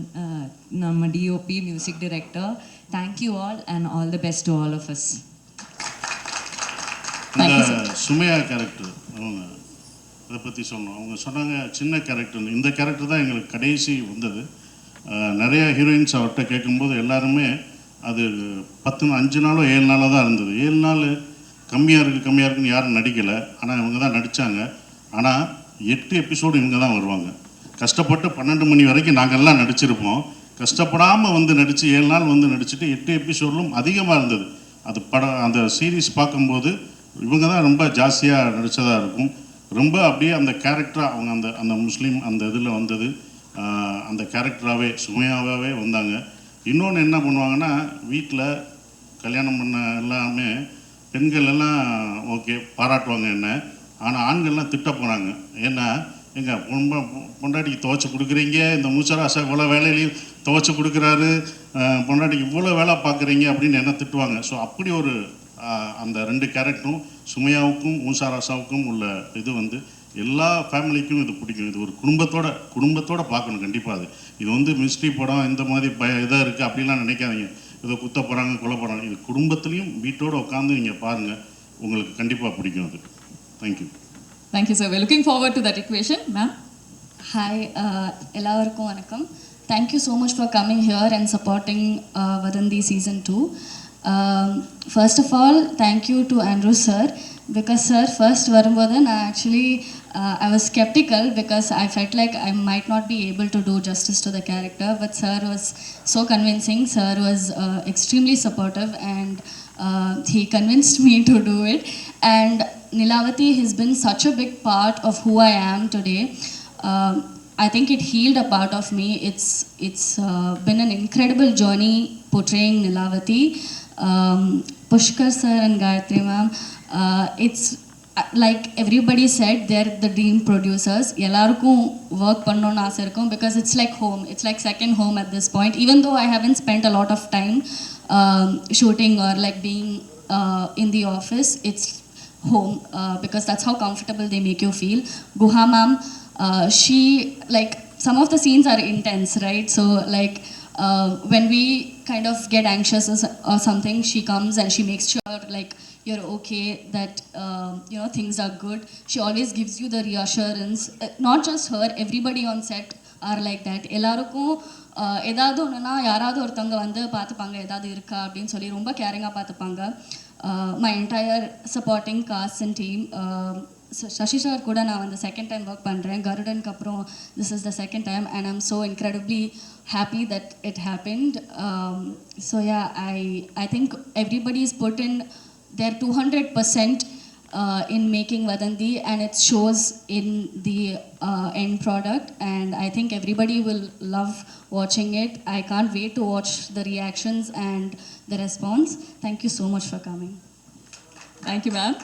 nama DOP, music director. Thank you all and all the best to all of us. இந்த சுமையா character அவங்க அதை பற்றி சொல்லணும். அவங்க சொன்னாங்க சின்ன கேரக்டர்னு. இந்த character தான் எங்களுக்கு கடைசி வந்தது. நிறைய ஹீரோயின்ஸ் அவர்கிட்ட கேட்கும்போது எல்லாருமே அது 5 நாளோ 7 நாளோ தான் இருந்தது. 7 நாள் கம்மியாக இருக்குன்னு யாரும் நடிக்கலை. ஆனால் இவங்க தான் நடித்தாங்க. ஆனால் 8 எபிசோடு இவங்க தான் வருவாங்க. கஷ்டப்பட்டு 12 மணி வரைக்கும் நாங்கள்லாம் நடிச்சிருப்போம். கஷ்டப்படாமல் வந்து நடித்து 7 நாள் வந்து நடிச்சுட்டு 8 எபிசோட்லும் அதிகமாக இருந்தது. அது அந்த சீரீஸ் பார்க்கும்போது இவங்க தான் ரொம்ப ஜாஸ்தியாக நடித்ததாக இருக்கும். ரொம்ப அப்படியே அந்த கேரக்டராக அவங்க அந்த முஸ்லீம் அந்த இதில் வந்தது அந்த கேரக்டராகவே சுமையாகவே வந்தாங்க. இன்னொன்று என்ன பண்ணுவாங்கன்னா, வீட்டில் கல்யாணம் பண்ண எல்லாமே பெண்கள் எல்லாம் ஓகே பாராட்டுவாங்க என்ன, ஆனால் ஆண்கள்லாம் திட்ட போகிறாங்க. ஏன்னா எங்கள் பொண்டாட்டிக்கு துவைச்சி கொடுக்குறீங்க, இந்த மூச்சராசா இவ்வளோ வேலையிலையும் துவைச்சி கொடுக்குறாரு, பொண்டாட்டிக்கு இவ்வளோ வேலை பார்க்குறீங்க அப்படின்னு என்ன திட்டுவாங்க. ஸோ அப்படி ஒரு அந்த 2 கேரக்டரும் சுமையாவுக்கும் மூசாராசாவுக்கும் உள்ள இது வந்து எல்லா ஃபேமிலிக்கும் இது பிடிக்கும். இது ஒரு குடும்பத்தோட பார்க்கணும் கண்டிப்பாக. இது வந்து மிஸ்ட்ரி படம் இந்த மாதிரி இதாக இருக்குது அப்படிலாம் நினைக்காதீங்க. இதை குத்த போகிறாங்க கொல்ல போகிறாங்க. இது குடும்பத்துலேயும் வீட்டோடு உட்காந்து நீங்கள் பாருங்கள், உங்களுக்கு கண்டிப்பாக பிடிக்கும் அது. Thank you. Thank you, sir. We're looking forward to that equation. Ma'am? Hi, எல்லாருக்கும் வணக்கம். Thank you so much for coming here and supporting Vadandi Season 2. First of all, thank you to Andrew sir, because sir first வரும்போது நான் actually I was skeptical because I felt like I might not be able to do justice to the character, but sir was so convincing. Sir was extremely supportive and he convinced me to do it. And Nilavati has been such a big part of who I am today. I think it healed a part of me. It's been an incredible journey portraying Nilavati. Pushkar sir and Gayatri ma'am, it's like everybody said, they're the dream producers. Ellarkum work pannonu aasai irukum because it's like home. It's like second home at this point. Even though I haven't spent a lot of time shooting or like being in the office, it's home because that's how comfortable they make you feel. Guha ma'am, she, like, some of the scenes are intense, right? So like when we kind of get anxious or something, she comes and she makes sure like you're okay, that you know, things are good. She always gives you the reassurance. Not just her, everybody on set are like that. எல்லாருக்கும் ஏதாவது ஒன்றுனா யாராவது ஒருத்தவங்க வந்து பார்த்துப்பாங்க, ஏதாவது இருக்கா அப்படின்னு சொல்லி ரொம்ப கேரிங்காக பார்த்துப்பாங்க. My entire supporting cast and team. Shashi sir கூட நான் வந்து செகண்ட் டைம் ஒர்க் பண்ணுறேன். கருடனுக்கு அப்புறம் this is the second time and I'm so incredibly happy that it happened. So yeah, I think everybody's put in their 200% in making Vadandi, and it shows in the end product, and I think everybody will love watching it. I can't wait to watch the reactions and the response. Thank you so much for coming. Thank you, ma'am.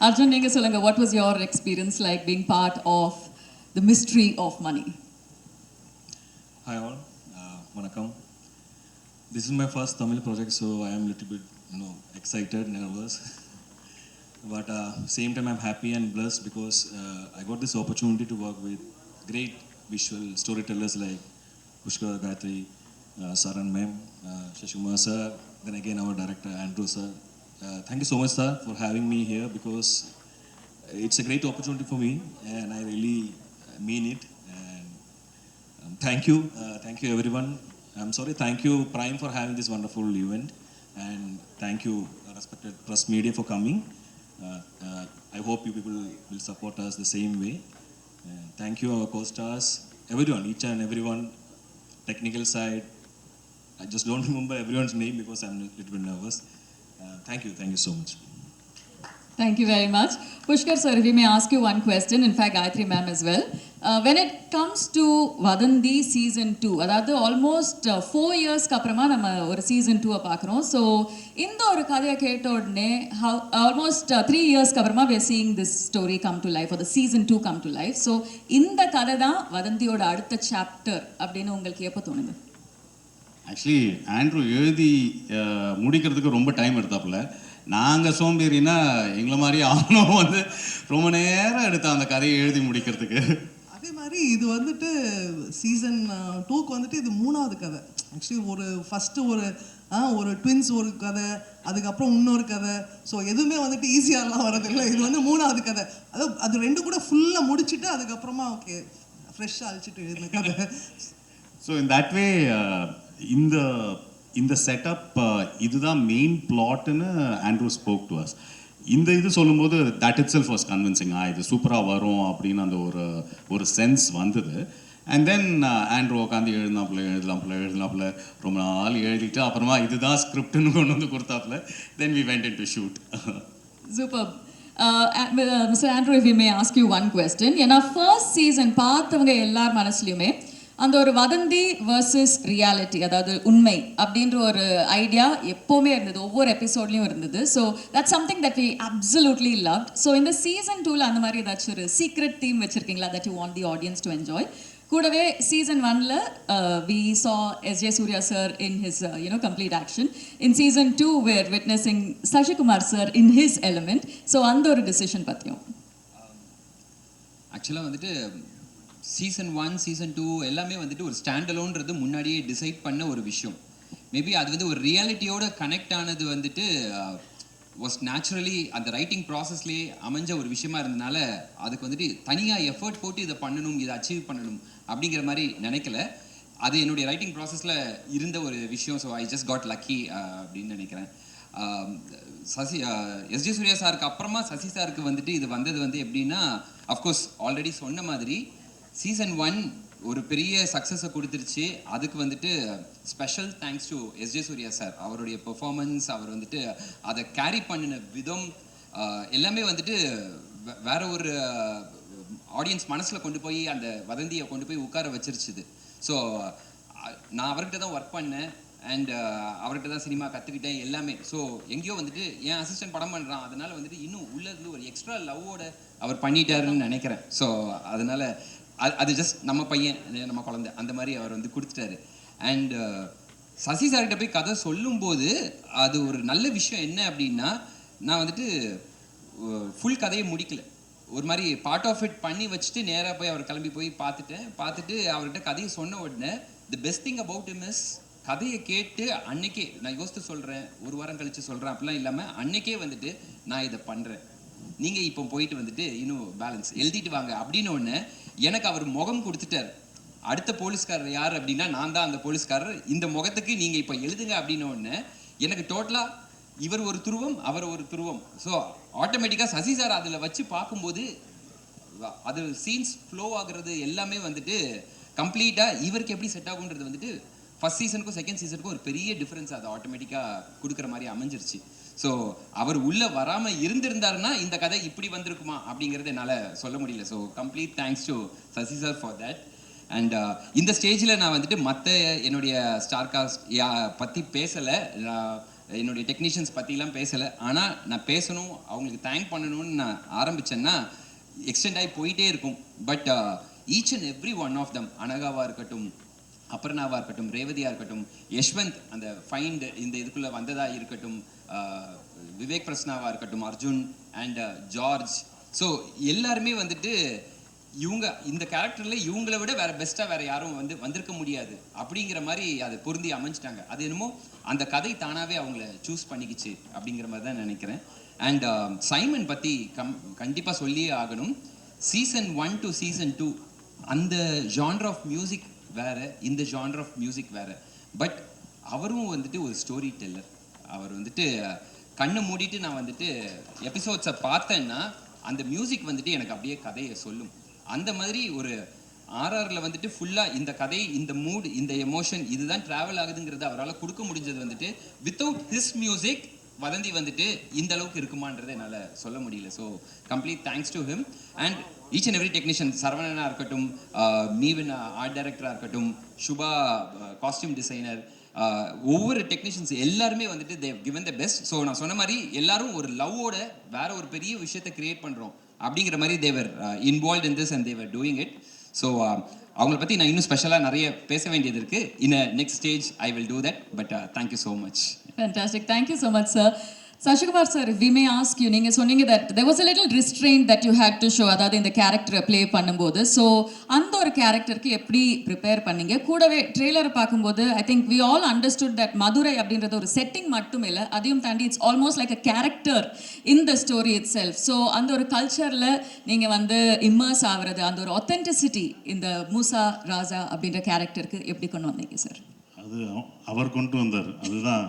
Arjun, நீங்க சொல்லுங்க, what was your experience like being part of the mystery of money? Hi all, vanakkam. This is my first Tamil project, so I am a little bit, excited, nervous. But same time I'm happy and blessed because I got this opportunity to work with great visual storytellers like Pushkar, Gayatri, Saran ma'am, Shashkumar sir, then again our director Andrew sir. Thank you so much sir for having me here because it's a great opportunity for me and I really mean it. And thank you everyone. I'm sorry, thank you Prime for having this wonderful event, and thank you respected press media for coming. I hope you people will support us the same way. Thank you our co-stars, everyone, each and everyone, technical side. I just don't remember everyone's name because I'm a little bit nervous. Thank you so much. Thank you very much. Pushkar sir, if we may ask you one question, in fact Gayatri ma'am as well. When it comes to Vadandi season 2, அதாவது almost 4 இயர்ஸ்க்கு அப்புறமா நம்ம ஒரு season 2 பார்க்குறோம். So இந்த ஒரு கதையை கேட்ட உடனே ஆல்மோஸ்ட் 3 இயர்ஸ்க்கு அப்புறமா we are seeing this story come to life, or the season 2 come to life. So இந்த கதை தான் வதந்தியோட அடுத்த சாப்டர் அப்படின்னு உங்களுக்கு எப்போ தோணுது? ஆக்சுவலி ஆண்ட்ரூ எழுதி முடிக்கிறதுக்கு ரொம்ப டைம் எடுத்தாப்புல. நாங்கள் சோம்பேறினா எங்களை மாதிரி ஆனும் வந்து ரொம்ப நேரம் எடுத்தோம் அந்த கதையை எழுதி முடிக்கிறதுக்கு. அதே மாதிரி இது வந்துட்டு சீசன் 2க்கு வந்துட்டு இது 3வது கதை. ஆக்சுவலி ஒரு ஃபஸ்ட்டு ஒரு ட்வின்ஸ் ஒரு கதை, அதுக்கப்புறம் இன்னொரு கதை. ஸோ எதுவுமே வந்துட்டு ஈஸியாகலாம் வரதில்லை. இது வந்து 3வது கதை. அது 2 கூட ஃபுல்லாக முடிச்சுட்டு அதுக்கப்புறமா ஓகே ஃப்ரெஷ்ஷாக அழிச்சிட்டு எழுதின கதை. ஸோ இன் தட் வே இந்த செட்டப் இதுதான் மெயின் பிளாட்னு ஆண்ட்ரூ ஸ்போக் டு அஸ். இந்த இது சொல்லும்போது that itself was convincing. இது சூப்பராக வரும் அப்படின்னு அந்த ஒரு சென்ஸ் வந்தது. அண்ட் தென் ஆண்ட்ரூ உட்காந்து எழுதலாப்புல ரொம்ப நாள் எழுதிட்டு அப்புறமா இதுதான் ஸ்கிரிப்ட்னு கொண்டு வந்து கொடுத்தாப்புல. Then we went into shoot. Superb. Mr. Andrew, if we may ask you one question. ஏன்னா ஃபர்ஸ்ட் சீசன் பார்த்தவங்க எல்லார் மனசுலையுமே அந்த ஒரு வதந்தி வர்சஸ் ரியாலிட்டி, அதாவது உண்மை அப்படின்ற ஒரு ஐடியா எப்போவுமே இருந்தது, ஒவ்வொரு எபிசோட்லையும் இருந்தது. So that's something that we absolutely loved. So இந்த சீசன் 2ல அந்த மாதிரி ஏதாச்சும் ஒரு சீக்ரெட் தீம் வச்சிருக்கீங்களா that you want the audience to enjoy? கூடவே சீசன் 1ல we saw S.J. Surya sir in his complete action. In season 2 we're witnessing Sashi Kumar sir in his element. So அந்த ஒரு decision பத்தியும். ஆக்சுவலாக வந்துட்டு season 1 season 2 எல்லாமே வந்துட்டு ஒரு ஸ்டாண்ட் அலோன்றது முன்னாடியே டிசைட் பண்ண ஒரு விஷயம். மேபி அது வந்து ஒரு ரியாலிட்டியோட கனெக்ட் ஆனது வந்துட்டு வாஸ் நேச்சுரலி அந்த ரைட்டிங் ப்ராசஸ்லேயே அமைஞ்ச ஒரு விஷயமா இருந்தனால அதுக்கு வந்துட்டு தனியாக எஃபர்ட் போட்டு இதை பண்ணணும், இதை அச்சீவ் பண்ணணும் அப்படிங்கிற மாதிரி நினைக்கல. அது என்னுடைய ரைட்டிங் ப்ராசஸில் இருந்த ஒரு விஷயம். So I just got lucky அப்படின்னு நினைக்கிறேன். எஸ்ஜே சூர்யா சாருக்கு அப்புறமா சசி சாருக்கு வந்துட்டு இது வந்தது வந்து எப்படின்னா, அஃப்கோர்ஸ் ஆல்ரெடி சொன்ன மாதிரி சீசன் 1 ஒரு பெரிய சக்ஸஸை கொடுத்துருச்சு. அதுக்கு வந்துட்டு special thanks to SJ Suryah sir. அவருடைய பெர்ஃபார்மன்ஸ், அவர் வந்துட்டு அதை கேரி பண்ணின விதம் எல்லாமே வந்துட்டு வேற ஒரு ஆடியன்ஸ் மனசில் கொண்டு போய் அந்த வதந்தியை கொண்டு போய் உட்கார வச்சிருச்சுது. ஸோ நான் அவர்கிட்ட தான் ஒர்க் பண்ணேன் அண்ட் அவர்கிட்ட தான் சினிமா கற்றுக்கிட்டேன் எல்லாமே. ஸோ எங்கேயோ வந்துட்டு என் அசிஸ்டன்ட் படம் பண்ணுறான், அதனால வந்துட்டு இன்னும் உள்ளேருந்து ஒரு எக்ஸ்ட்ரா லவ்வோட அவர் பண்ணிட்டாருன்னு நினைக்கிறேன். ஸோ அதனால அது ஜஸ்ட் நம்ம பையன், நம்ம குழந்தை அந்த மாதிரி அவர் வந்து கொடுத்துட்டாரு. அண்ட் சசி சார்கிட்ட போய் கதை சொல்லும்போது அது ஒரு நல்ல விஷயம் என்ன அப்படின்னா, நான் வந்துட்டு ஃபுல் கதையை முடிக்கல, ஒரு மாதிரி பார்ட் ஆஃப் இட் பண்ணி வச்சுட்டு நேராக போய் அவர் கிளம்பி போய் பார்த்துட்டு அவர்கிட்ட கதையை சொன்ன உடனே the best thing about him is கதையை கேட்டு அன்னைக்கே நான் யோசித்து சொல்கிறேன், ஒரு வாரம் கழித்து சொல்கிறேன் அப்படிலாம் இல்லாமல் அன்னைக்கே வந்துட்டு நான் இதை பண்ணுறேன், நீங்கள் இப்போ போயிட்டு வந்துட்டு இன்னும் பேலன்ஸ் எழுதிட்டு வாங்க அப்படின்னு ஒன்று எனக்கு அவர் முகம் கொடுத்துட்டார். அடுத்த போலீஸ்காரர் யார் அப்படின்னா நான் தான் அந்த போலீஸ்காரர், இந்த முகத்துக்கு நீங்கள் இப்போ எழுதுங்க அப்படின்னு ஒன்று எனக்கு டோட்டலாக இவர் ஒரு துருவம் அவர் ஒரு துருவம். ஸோ ஆட்டோமேட்டிக்காக சசி சார் அதில் வச்சு பார்க்கும்போது அது சீன்ஸ் ஃப்ளோ ஆகுறது எல்லாமே வந்துட்டு கம்ப்ளீட்டாக இவருக்கு எப்படி செட் ஆகுன்றது வந்துட்டு ஃபர்ஸ்ட் சீசனுக்கும் செகண்ட் சீசனுக்கும் ஒரு பெரிய டிஃப்ரென்ஸ் அது ஆட்டோமேட்டிக்காக கொடுக்குற மாதிரி அமைஞ்சிருச்சு. ஸோ அவர் உள்ளே வராமல் இருந்திருந்தாருன்னா இந்த கதை இப்படி வந்திருக்குமா அப்படிங்கிறது என்னால் சொல்ல முடியல. So complete thanks to Sasi sir for that. And இந்த ஸ்டேஜில் நான் வந்துட்டு மற்ற என்னுடைய ஸ்டார் காஸ்ட் பற்றி பேசலை, என்னுடைய டெக்னீஷியன்ஸ் பற்றிலாம் பேசலை. ஆனால் நான் பேசணும், அவங்களுக்கு தேங்க் பண்ணணும்னு நான் ஆரம்பித்தேன்னா எக்ஸ்டெண்ட் ஆகி போயிட்டே இருக்கும். But each and every one of them, அனகாவாக இருக்கட்டும், அபர்ணாவாக இருக்கட்டும், ரேவதியாக இருக்கட்டும், யஷ்வந்த் அந்த ஃபைண்ட் இந்த இதுக்குள்ளே வந்ததாக இருக்கட்டும், விவேக் பிரஸ்னாவாக இருக்கட்டும், அர்ஜுன் அண்ட் ஜார்ஜ். ஸோ எல்லாருமே வந்துட்டு இவங்க இந்த கேரக்டரில் இவங்கள விட வேறு பெஸ்ட்டாக வேறு யாரும் வந்திருக்க முடியாது அப்படிங்கிற மாதிரி அது பொருந்தி அமைஞ்சிட்டாங்க. அது என்னமோ அந்த கதை தானாகவே அவங்கள சூஸ் பண்ணிக்கிச்சு அப்படிங்கிற மாதிரி தான் நினைக்கிறேன். அண்ட் சைமன் பற்றி கண்டிப்பாக சொல்லியே ஆகணும். சீசன் 1 to சீசன் 2 அந்த ஜான்ர் ஆஃப் மியூசிக் வேறு, இந்த ஜான்ர் ஆஃப் மியூசிக் வேறு. பட் அவரும் வந்துட்டு ஒரு ஸ்டோரி டெல்லர். அவர் வந்துட்டு கண்ணை மூடிட்டு நான் வந்துட்டு எபிசோட்ஸை பார்த்தேன்னா அந்த மியூசிக் வந்துட்டு எனக்கு அப்படியே கதையை சொல்லும். அந்த மாதிரி ஒரு ஆர்ஆரில் வந்துட்டு ஃபுல்லாக இந்த கதை, இந்த மூட், இந்த எமோஷன் இதுதான் ட்ராவல் ஆகுதுங்கிறது அவரால் கொடுக்க முடிஞ்சது வந்துட்டு வித்தவுட் ஹிஸ் மியூசிக் வதந்தி வந்துட்டு இந்த அளவுக்கு இருக்குமான்றதை என்னால் சொல்ல முடியல. So complete thanks to him and each and every technician, சரவணனாக இருக்கட்டும், மீவன் ஆர்ட் டைரக்டராக இருக்கட்டும், சுபா காஸ்டியூம் டிசைனர், ஒவ்வொரு டெக்னீஷியன்ஸ் எல்லாருமே வந்துட்டு they've given the best. So நான் சொன்ன மாதிரி எல்லாரும் ஒரு லவ்வோட வேற ஒரு பெரிய விஷயத்தை கிரியேட் பண்ணுறோம் அப்படிங்கிற மாதிரி they're involve in this and they're doing it. So அவங்கள பற்றி நான் இன்னும் ஸ்பெஷலாக நிறைய பேச வேண்டியது இருக்குது. In next stage I will do that. But thank you so much. Fantastic. Thank you so much, sir. Sasikumar sir, we may ask you, நீங்க சொன்னீங்க that there was a little restraint that you had to show, அதாவது இந்த கேரக்டரை play பண்ணும்போது. So அந்த ஒரு கேரக்டருக்கு எப்படி ப்ரிப்பேர் பண்ணீங்க? கூடவே ட்ரெய்லரை பார்க்கும்போது I think we all understood that Madurai அப்படின்றது ஒரு செட்டிங் மட்டும் இல்லை, அதையும் தாண்டி it's almost like a character in the story it self. So அந்த ஒரு கல்ச்சரில் நீங்கள் வந்து இம்மர்ஸ் ஆகுறது, அந்த ஒரு ஒத்தென்டிசிட்டி இந்த மூசா ராஜா அப்படின்ற கேரக்டருக்கு எப்படி கொண்டு வந்தீங்க சார்? அது அவர் கொண்டு வந்தார், அதுதான்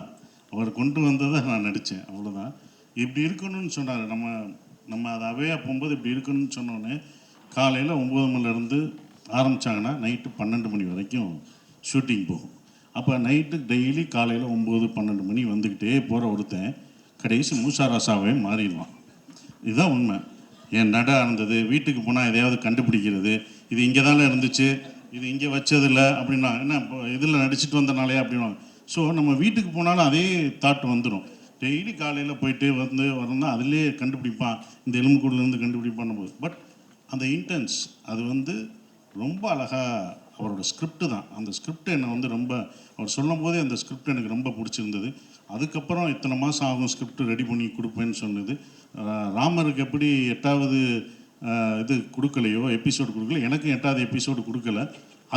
அவர் கொண்டு வந்ததை நான் நடித்தேன், அவ்வளோதான். இப்படி இருக்கணும்னு சொன்னார். நம்ம அதை அவையாக போகும்போது இப்படி இருக்கணும்னு சொன்னோன்னே காலையில் 9 மணிலேருந்து ஆரம்பித்தாங்கன்னா நைட்டு 12 மணி வரைக்கும் ஷூட்டிங் போகும். அப்போ நைட்டு டெய்லி காலையில் 9-12 மணி வந்துக்கிட்டே போகிற ஒருத்தன் கடைசி மூசா ராசாவே மாறிடுவான். இதுதான் உண்மை. என் நட இருந்தது, வீட்டுக்கு போனால் எதையாவது கண்டுபிடிக்கிறது, இது இங்கே தானே இருந்துச்சு, இது இங்கே வச்சதில்லை அப்படின்னா, என்ன இப்போ இதில் நடிச்சிட்டு வந்தனாலே அப்படின்னா. ஸோ நம்ம வீட்டுக்கு போனாலும் அதே தாட் வந்துடும். டெய்லி காலையில் போயிட்டு வரணும்னா அதிலே கண்டுபிடிப்பான், இந்த எலும்புக்கூடலேருந்து கண்டுபிடிப்பான் போது. பட் அந்த இன்டென்ஸ் அது வந்து ரொம்ப அழகாக அவரோட ஸ்கிரிப்டு தான். அந்த ஸ்கிரிப்ட் என்னை வந்து ரொம்ப, அவர் சொல்லும் போதே அந்த ஸ்கிரிப்ட் எனக்கு ரொம்ப பிடிச்சிருந்தது. அதுக்கப்புறம் இத்தனை மாதம் ஆகும் ஸ்கிரிப்ட் ரெடி பண்ணி கொடுப்பேன்னு சொன்னது. ராமருக்கு எப்படி 8வது இது கொடுக்கலையோ, எபிசோடு கொடுக்கல, எனக்கும் 8வது எபிசோடு கொடுக்கல.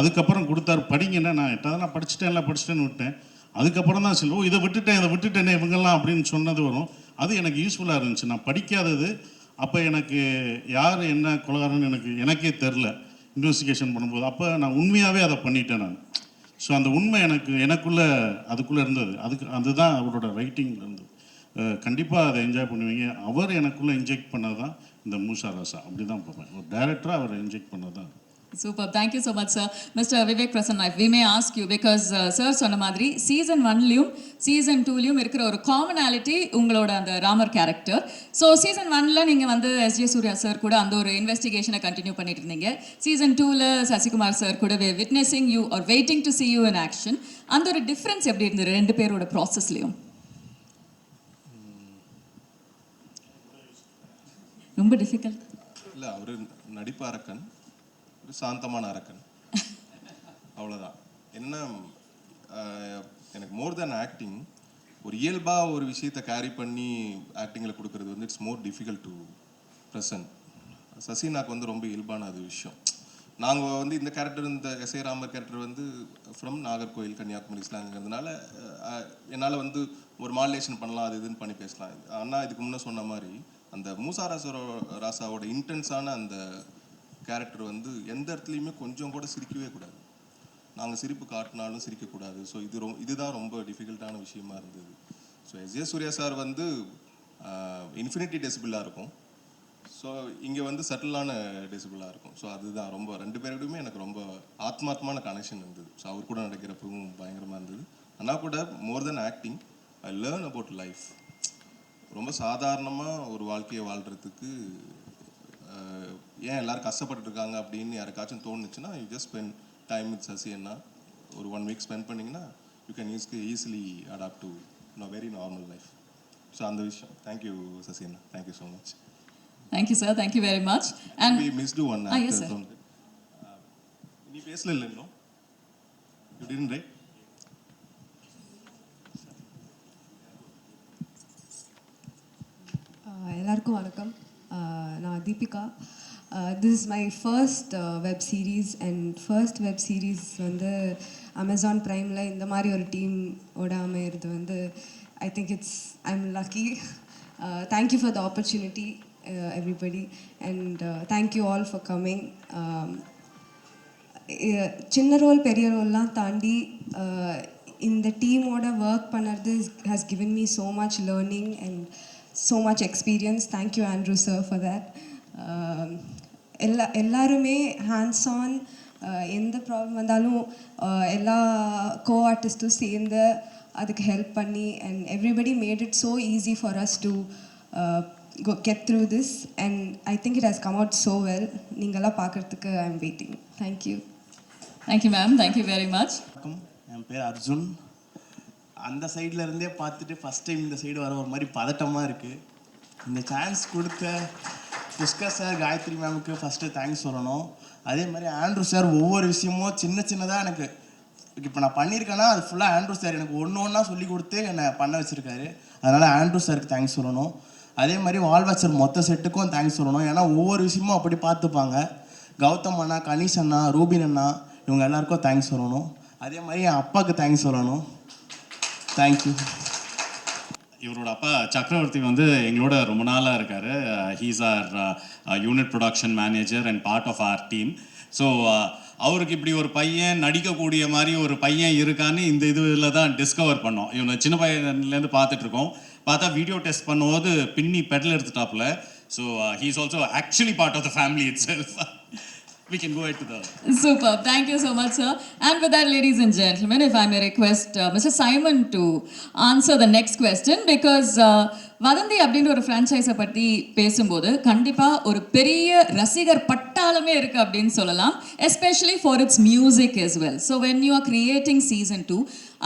அதுக்கப்புறம் கொடுத்தாரு, படிங்கன்னா நான் 8வது நான் படிச்சுட்டேன்னு விட்டேன். அதுக்கப்புறம் தான் சொல்லுவோம் இதை விட்டுட்டேனே இவங்கெல்லாம் அப்படின்னு சொன்னது வரும். அது எனக்கு யூஸ்ஃபுல்லாக இருந்துச்சு. நான் படிக்காதது அப்போ எனக்கு யார் என்ன கொலகாரன்னு எனக்கே தெரில இன்வெஸ்டிகேஷன் பண்ணும்போது. அப்போ நான் உண்மையாகவே அதை பண்ணிட்டேன் நான். ஸோ அந்த உண்மை எனக்குள்ளே அதுக்குள்ளே இருந்தது. அதுதான் அவரோட ரைட்டிங்கில் இருந்தது. கண்டிப்பாக அதை என்ஜாய் பண்ணுவீங்க. அவர் எனக்குள்ளே இன்ஜெக்ட் பண்ணது தான் இந்த மூசா ராசா. அப்படி தான் பார்ப்பேன். ஒரு டைரக்டராக அவர் இன்ஜெக்ட் பண்ணது தான். Super. Thank you so much, sir. Mr. Vivek Prasanna, we may ask you, because sir சொன்ன மாதிரி season 1லையும் season 2லையும் இருக்கிற ஒரு காமனாலிட்டி உங்களோட அந்த ராமர் கேரக்டர். ஸோ season 1ல நீங்கள் வந்து எஸ்ஜே சூர்யா சார் கூட அந்த ஒரு இன்வெஸ்டிகேஷனை கண்டினியூ பண்ணிட்டு இருந்தீங்க. season 2ல சசிகுமார் சார் கூட witnessing you are waiting to see you in action. அந்த ஒரு டிஃப்ரென்ஸ் எப்படி இருந்தது ரெண்டு பேரோட ப்ராசஸ்லையும்? ரொம்ப டிஃபிகல்ட் இல்லை, அவர் நடிப்பு அரக்கன், ஒரு சாந்தமான அரக்கன், அவ்வளோதான். என்ன எனக்கு மோர் தேன் ஆக்டிங், ஒரு இயல்பாக ஒரு விஷயத்தை கேரி பண்ணி ஆக்டிங்கில் கொடுக்குறது வந்து it's more difficult to present. சசினாக்கு வந்து ரொம்ப இயல்பான அது விஷயம். நாங்கள் வந்து இந்த கேரக்டர், இந்த எஸ்ஏ ராமர் கேரக்டர் வந்து ஃப்ரம் நாகர்கோயில் கன்னியாகுமரி ஸ்லாங்கிறதுனால என்னால் வந்து ஒரு மாடுலேஷன் பண்ணலாம், அது இதுன்னு பண்ணி பேசலாம். ஆனால் இதுக்கு முன்னே சொன்ன மாதிரி அந்த மூசா ராசாவோட இன்டென்ஸான அந்த கேரக்டர் வந்து எந்த இடத்துலையுமே கொஞ்சம் கூட சிரிக்கவே கூடாது. நாங்கள் சிரிப்பு காட்டினாலும் சிரிக்கக்கூடாது. ஸோ இதுதான் ரொம்ப டிஃபிகல்ட்டான விஷயமா இருந்தது. ஸோ எஸ்ஜே சூர்யா சார் வந்து இன்ஃபினிட்டி டெசிபிளாக இருக்கும். ஸோ இங்கே வந்து சட்டிலான டெசிபிளாக இருக்கும். ஸோ அதுதான் ரொம்ப ரெண்டு பேரோடையுமே எனக்கு ரொம்ப ஆத்மார்த்தமான கனெக்ஷன் இருந்தது. ஸோ அவர் கூட நடக்கிறப்பவும் பயங்கரமாக இருந்தது. ஆனால் கூட more then acting I learn about life. ரொம்ப சாதாரணமாக ஒரு வாழ்க்கையை வாழ்கிறதுக்கு ஏன் எல்லோரும் கஷ்டப்பட்டு இருக்காங்க அப்படின்னு யாருக்காச்சும் தோணுச்சுன்னா, you just spend time with Sasi anna. ஒரு 1 வீக் ஸ்பெண்ட் பண்ணிங்கன்னா you can easily adapt to very normal life. So அந்த விஷயம். Thank you Sasi anna, thank you so much. Thank you sir, thank you very much. And we missed one actor from the நீ பேசல இல்ல இன்னும்? You didn't, right? எல்லாருக்கும் வணக்கம். நான் Deepika. This is my first web series and first web series வந்து அமேசான் ப்ரைமில் இந்த மாதிரி ஒரு டீமோட அமையிறது வந்து I think I'm lucky. Thank you for the opportunity everybody, and thank you all for coming. சின்ன ரோல் பெரிய ரோல்லாம் தாண்டி இந்த டீமோட ஒர்க் பண்ணுறது has given me so much learning and so much experience. Thank you Andrew sir for that. எல்லாருமே hands on, எந்த problem வந்தாலும் எல்லா கோ ஆர்டிஸ்ட்டும் சேர்ந்து அதுக்கு ஹெல்ப் பண்ணி, and everybody made it so easy for us to get through this, and I think it has come out so well. நீங்களா பார்க்கறதுக்கு I am waiting. Thank you. Thank you ma'am, thank you very much. என் பேர் அர்ஜுன். அந்த சைடில் இருந்தே பார்த்துட்டு first time இந்த side வர ஒரு மாதிரி பதட்டமாக இருக்குது. இந்த சான்ஸ் கொடுத்த புஷ்கர் சார், காயத்ரி மேமுக்கு ஃபஸ்ட்டு தேங்க்ஸ் சொல்லணும். அதே மாதிரி ஆண்ட்ரூ சார் ஒவ்வொரு விஷயமும் சின்னதாக எனக்கு இப்போ நான் பண்ணியிருக்கேன்னா அது ஃபுல்லாக ஆண்ட்ரூ சார் எனக்கு ஒன்று ஒன்றா சொல்லி கொடுத்து என்னை பண்ண வச்சுருக்காரு. அதனால் ஆண்ட்ரூ சாருக்கு தேங்க்ஸ் சொல்லணும். அதே மாதிரி வால்வாச்சர் மொத்த செட்டுக்கும் தேங்க்ஸ் சொல்லணும். ஏன்னா ஒவ்வொரு விஷயமும் அப்படி பார்த்துப்பாங்க. கௌதம் அண்ணா, கணேஷ் அண்ணா, ரூபின் அண்ணா, இவங்க எல்லாருக்கும் தேங்க்ஸ் சொல்லணும். அதே மாதிரி என் அப்பாவுக்கு தேங்க்ஸ் சொல்லணும். தேங்க்யூ. இவரோட அப்பா சக்கரவர்த்தி வந்து எங்களோட ரொம்ப நாளாக இருக்கார். He's our unit production manager and part of our team. So அவருக்கு இப்படி ஒரு பையன் நடிக்கக்கூடிய மாதிரி ஒரு பையன் இருக்கான்னு இந்த இதில் தான் டிஸ்கவர் பண்ணோம். இவனை சின்ன பையன்லேருந்து பார்த்துட்ருக்கோம். பார்த்தா வீடியோ டெஸ்ட் பண்ணும்போது பின்னி பெடல் எடுத்துட்டாப்புல. So he is also actually part of the family itself. We can go ahead to the... Superb. Thank you so much, sir. And with that, ladies and gentlemen, if I may request Mr. Simon to answer the next question, because வதந்தி அப்படின்ற ஒரு ஃப்ரான்ச்சைஸை பற்றி பேசும்போது கண்டிப்பாக ஒரு பெரிய ரசிகர் பட்டாளமே இருக்குது அப்படின்னு சொல்லலாம், especially for it's music as well. So when you are creating season 2,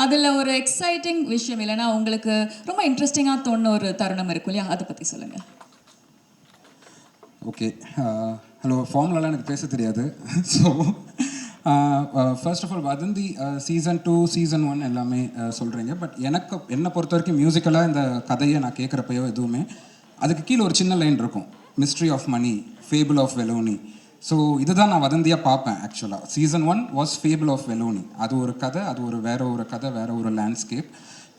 அதில் ஒரு எக்ஸைட்டிங் விஷயம் இல்லைன்னா உங்களுக்கு ரொம்ப இன்ட்ரெஸ்டிங்காக தோணுன ஒரு தருணம் இருக்கும் இல்லையா, அதை பற்றி சொல்லுங்கள். Okay, hello. ஃபார்முலாலாம் எனக்கு பேச தெரியாது. ஸோ ஃபர்ஸ்ட் ஆஃப் ஆல் வதந்தி சீசன் 2 சீசன் 1 எல்லாமே சொல்கிறீங்க. பட் என்னை பொறுத்த வரைக்கும் மியூசிக்கலாக இந்த கதையை நான் கேட்குறப்பையோ எதுவுமே அதுக்கு கீழே ஒரு சின்ன லைன் இருக்கும், mystery of Mani, fable of Velonie. So இதுதான் நான் வதந்தியாக பார்ப்பேன். ஆக்சுவலாக season 1 was fable of Velonie. அது ஒரு கதை, அது ஒரு கதை, வேற ஒரு லேண்ட்ஸ்கேப்.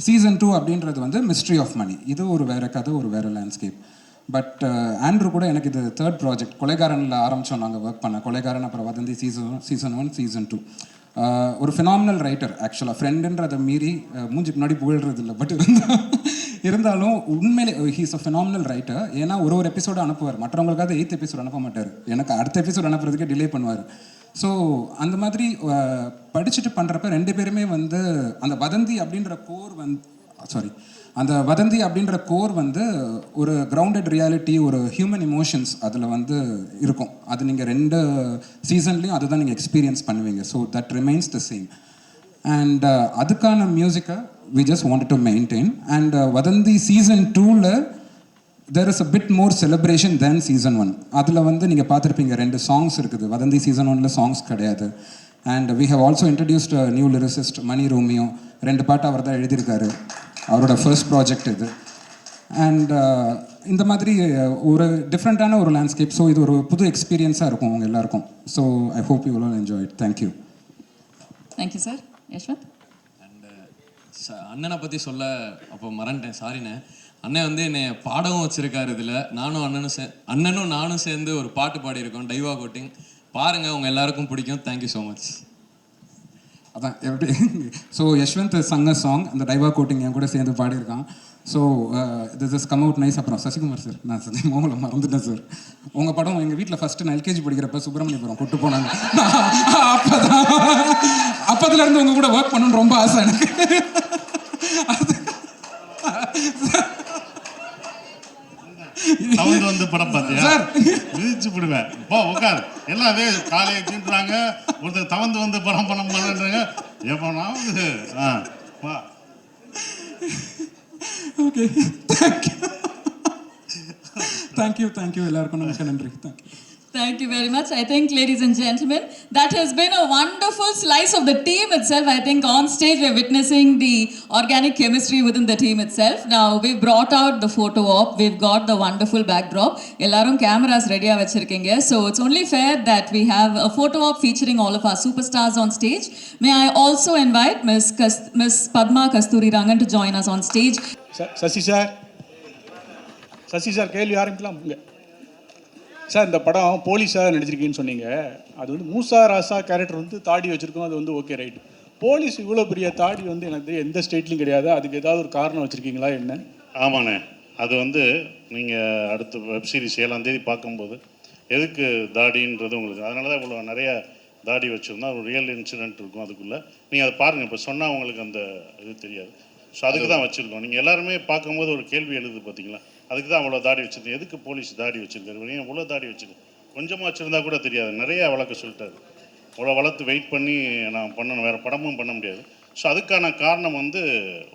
சீசன் 2 அப்படின்றது வந்து மிஸ்ட்ரி ஆஃப் மணி, இது ஒரு வேறு கதை, ஒரு வேறு லேண்ட்ஸ்கேப். பட் ஆண்ட்ரூ கூட எனக்கு இது தேர்ட் ப்ராஜெக்ட். கொலைகாரனில் ஆரம்பித்தோம் நாங்கள் ஒர்க் பண்ண. கொலைகாரன், அப்புறம் வதந்தி சீசன் 1 சீசன் 2. ஒரு ஃபினாமினல் ரைட்டர் ஆக்சுவலாக. ஃப்ரெண்டுன்றதை மீறி மூஞ்சி முன்னாடி புகழ்றது இல்லை, பட் இருந்தாலும் உண்மையிலே ஹீஸ் அ ஃபினாமினல் ரைட்டர். ஏன்னா ஒரு எபிசோடு அனுப்புவார், மற்றவங்களுக்காக 8th எபிசோடு அனுப்ப மாட்டார், எனக்கு அடுத்த எபிசோடு அனுப்புறதுக்கே டிலே பண்ணுவார். ஸோ அந்த மாதிரி படிச்சுட்டு பண்ணுறப்ப ரெண்டு பேருமே வந்து அந்த வதந்தி அப்படின்ற கோர் வந்து ஒரு கிரவுண்டட் ரியாலிட்டி, ஒரு ஹியூமன் இமோஷன்ஸ் அதில் வந்து இருக்கும். அது நீங்கள் 2 சீசன்லேயும் அதுதான் நீங்கள் எக்ஸ்பீரியன்ஸ் பண்ணுவீங்க. So that remains the same. And அதுக்கான மியூசிக்கை we just wanted to maintain. And Vadhandhi season 2ல் there is a bit more celebration than season 1. அதில் வந்து நீங்கள் பார்த்துருப்பீங்க 2 songs இருக்குது. வதந்தி சீசன் 1ல் சாங்ஸ் கிடையாது. And we have also introduced a new lyricist, Mani Romeo. 2 பாட்டு அவர் தான் எழுதியிருக்காரு, அவரோட ஃபர்ஸ்ட் ப்ராஜெக்ட் இது. அண்ட் இந்த மாதிரி ஒரு டிஃப்ரெண்ட்டான ஒரு லேண்ட்ஸ்கேப். ஸோ இது ஒரு புது எக்ஸ்பீரியன்ஸாக இருக்கும் அவங்க எல்லாருக்கும். So I hope you will enjoy it. Thank you. Thank you sir. Yashwanth. And அண்ணனை பற்றி சொல்ல அப்போ மறந்துட்டேன், சாரிண்ணே. அண்ணன் வந்து என்னை பாடவும் வச்சுருக்காரு. இதில் அண்ணனும் நானும் சேர்ந்து ஒரு பாட்டு பாடியிருக்கோம், டைவா கோட்டிங். பாருங்கள், உங்கள் எல்லாருக்கும் பிடிக்கும். Thank you so much. அதான் எப்படி. ஸோ யஷ்வந்த் சங்க சாங், அந்த டைவா கோட்டிங் என் கூட சேர்ந்து பாடியிருக்கான். So this is come out nice. அப்புறம் சசிகுமார் சார், நான் உங்களை மறந்துட்டேன் சார். உங்கள் படம் எங்கள் வீட்டில் ஃபஸ்ட்டு நான் LKG படிக்கிறப்ப சுப்பிரமணியபுரம் கூட்டு போனாங்க. அப்போதுலேருந்து உங்கள் கூட ஒர்க் பண்ணணும்னு ரொம்ப ஆசை எனக்கு. தவந்து வந்து படம் பார்த்தியா சார்? விதிச்சு விடுவேன். போ உட்கார். எல்லாம் அதே காலேஜ்ன்றாங்க, ஒருத்தர் தவந்து வந்து படம் பண்ணுறாங்க. எப்போனாவது வா. ஓகே, தேங்க்யூ எல்லாருக்கும் நமக்கு நன்றி. Thank you. Thank you very much. I think, ladies and gentlemen, that has been a wonderful slice of the team itself. I think on stage we're witnessing the organic chemistry within the team itself. Now we've brought out the photo op. We've got the wonderful backdrop. Ellarum cameras ready ah vechirukeenga. So it's only fair that we have a photo op featuring all of our superstars on stage. May I also invite Miss Padma Kasturi Rangan to join us on stage. Sasi sir கேள்வி ஆரம்பிக்கலாம். Sir, இந்த படம் போலீஸாக நடிச்சிருக்கீங்கன்னு சொன்னீங்க. அது வந்து மூசா ராசா character வந்து தாடி வச்சுருக்கோம், அது வந்து ஓகே ரைட். போலீஸ் இவ்வளோ பெரிய தாடி வந்து எனக்கு எந்த ஸ்டேட்லையும் கிடையாது. அதுக்கு ஏதாவது ஒரு காரணம் வச்சுருக்கீங்களா என்ன? ஆமாண்ணே, அது வந்து நீங்கள் அடுத்த வெப்சீரிஸ் 7ஆம் தேதி பார்க்கும்போது எதுக்கு தாடின்றது உங்களுக்கு, அதனால தான் இவ்வளோ நிறைய தாடி வச்சுருந்தா ஒரு ரியல் இன்சிடென்ட் இருக்கும் அதுக்குள்ளே. நீங்கள் அதை பாருங்கள், இப்போ சொன்னால் உங்களுக்கு அந்த இது தெரியாது. ஸோ அதுக்கு தான் வச்சுருக்கோம். நீங்கள் எல்லாருமே பார்க்கும்போது ஒரு கேள்வி எழுது பார்த்தீங்களா, அதுக்கு தான் அவ்வளோ தாடி வச்சுருக்கேன். எதுக்கு போலீஸ் தாடி வச்சுருக்காரு, நீங்கள் இவ்வளோ தாடி வச்சுருக்கேன், கொஞ்சமாக வச்சுருந்தா கூட தெரியாது. நிறையா வளர்க்க சொல்லிட்டாரு. அவ்வளோ வளர்த்து வெயிட் பண்ணி நான் பண்ணணும், வேறு படமும் பண்ண முடியாது. ஸோ அதுக்கான காரணம் வந்து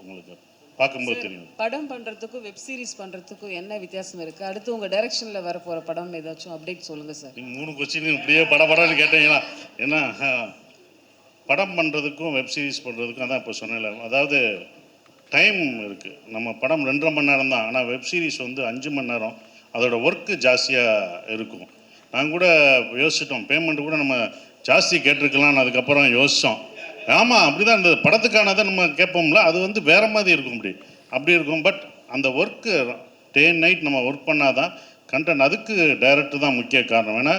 உங்களுக்கு பார்க்கும்போது தெரியும். படம் பண்ணுறதுக்கும் வெப் சீரிஸ் பண்ணுறதுக்கும் என்ன வித்தியாசம் இருக்குது? அடுத்து உங்கள் டைரக்ஷனில் வரப்போகிற படம் ஏதாச்சும் அப்டேட் சொல்லுங்கள் சார். நீங்கள் 3 கொஸ்டின் இப்படியே படம்னு கேட்டீங்களா? ஏன்னா படம் பண்ணுறதுக்கும் வெப் சீரிஸ் பண்ணுறதுக்கும் அதான் இப்போ சொன்னேன். அதாவது டைம் இருக்குது. நம்ம படம் 2.5 மணி நேரம் தான், ஆனால் வெப் சீரிஸ் வந்து 5 மணி நேரம். அதோட ஒர்க்கு ஜாஸ்தியாக இருக்கும். நாங்கள் கூட யோசிச்சிட்டோம், பேமெண்ட் கூட நம்ம ஜாஸ்தி கேட்டிருக்கலாம்னு அதுக்கப்புறம் யோசித்தோம். ஆமாம், அப்படி தான் இந்த படத்துக்கானதை நம்ம கேட்போம்ல, அது வந்து வேறு மாதிரி இருக்கும், அப்படி இருக்கும். பட் அந்த ஒர்க்கு டே அண்ட் நைட் நம்ம ஒர்க் பண்ணாதான் கண்டென்ட். அதுக்கு டைரக்டர் தான் முக்கிய காரணம். ஏன்னா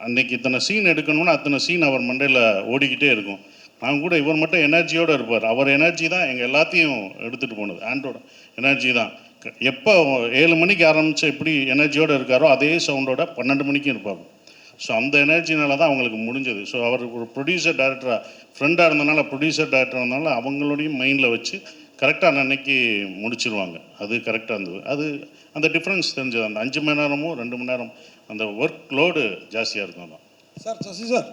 அன்றைக்கி இத்தனை சீன் எடுக்கணும்னா அத்தனை சீன் அவர் மண்டையில் ஓடிக்கிட்டே இருக்கும். நாங்கள் கூட இவர் மட்டும் எனர்ஜியோடு இருப்பார். அவர் எனர்ஜி தான் எங்கள் எல்லாத்தையும் எடுத்துகிட்டு போனது. ஆண்ட்ரோட எனர்ஜி தான். எப்போ 7 மணிக்கு ஆரம்பித்து எப்படி எனர்ஜியோடு இருக்காரோ அதே சவுண்டோட 12 மணிக்கும் இருப்பார். ஸோ அந்த எனர்ஜினால தான் அவங்களுக்கு முடிஞ்சது. ஸோ அவர் ஒரு ப்ரொடியூசர் டைரக்டராக ஃப்ரெண்டாக இருந்தனால, ப்ரொடியூசர் டைரக்டராக இருந்தனால அவங்களோடையும் மைண்டில் வச்சு கரெக்டாக அன்னைக்கு முடிச்சிருவாங்க. அது கரெக்டாக இருந்தது. அது அந்த டிஃப்ரென்ஸ் தெரிஞ்சது. அந்த 5 மணி நேரமும் 2 மணி நேரம் அந்த ஒர்க் லோடு ஜாஸ்தியாக இருக்கும். தான் சார் சசி சார்,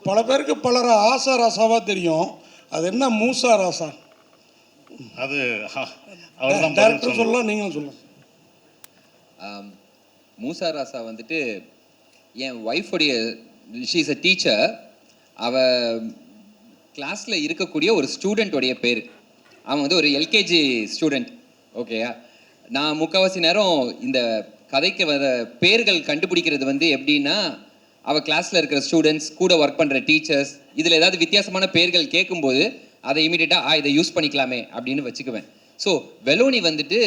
பல பேருக்கு பலரை ஆசா ராசாவாக தெரியும். அது என்ன மூசா ராசா? அது அவர் தான் டேரக்டர் சொல்லலாம், நீங்களும் சொல்லலாம். மூசா ராசா வந்துட்டு என் ஒய்ஃபுடைய, ஷீ இஸ் அ டீச்சர். அவள் கிளாஸில் இருக்கக்கூடிய ஒரு ஸ்டூடெண்ட்டோடைய பேர். அவன் வந்து ஒரு எல்கேஜி ஸ்டூடெண்ட். ஓகேயா, நான் முக்கால்வாசி நேரம் இந்த கதைக்கு வர பேர்கள் கண்டுபிடிக்கிறது வந்து எப்படின்னா, அவள் கிளாஸில் இருக்கிற ஸ்டூடெண்ட்ஸ், கூட ஒர்க் பண்ணுற டீச்சர்ஸ், இதில் ஏதாவது வித்தியாசமான பேர்கள் கேட்கும்போது அதை இமீடியட்டாக இதை யூஸ் பண்ணிக்கலாமே அப்படின்னு வச்சுக்குவேன். ஸோ வெலோனி வந்துட்டு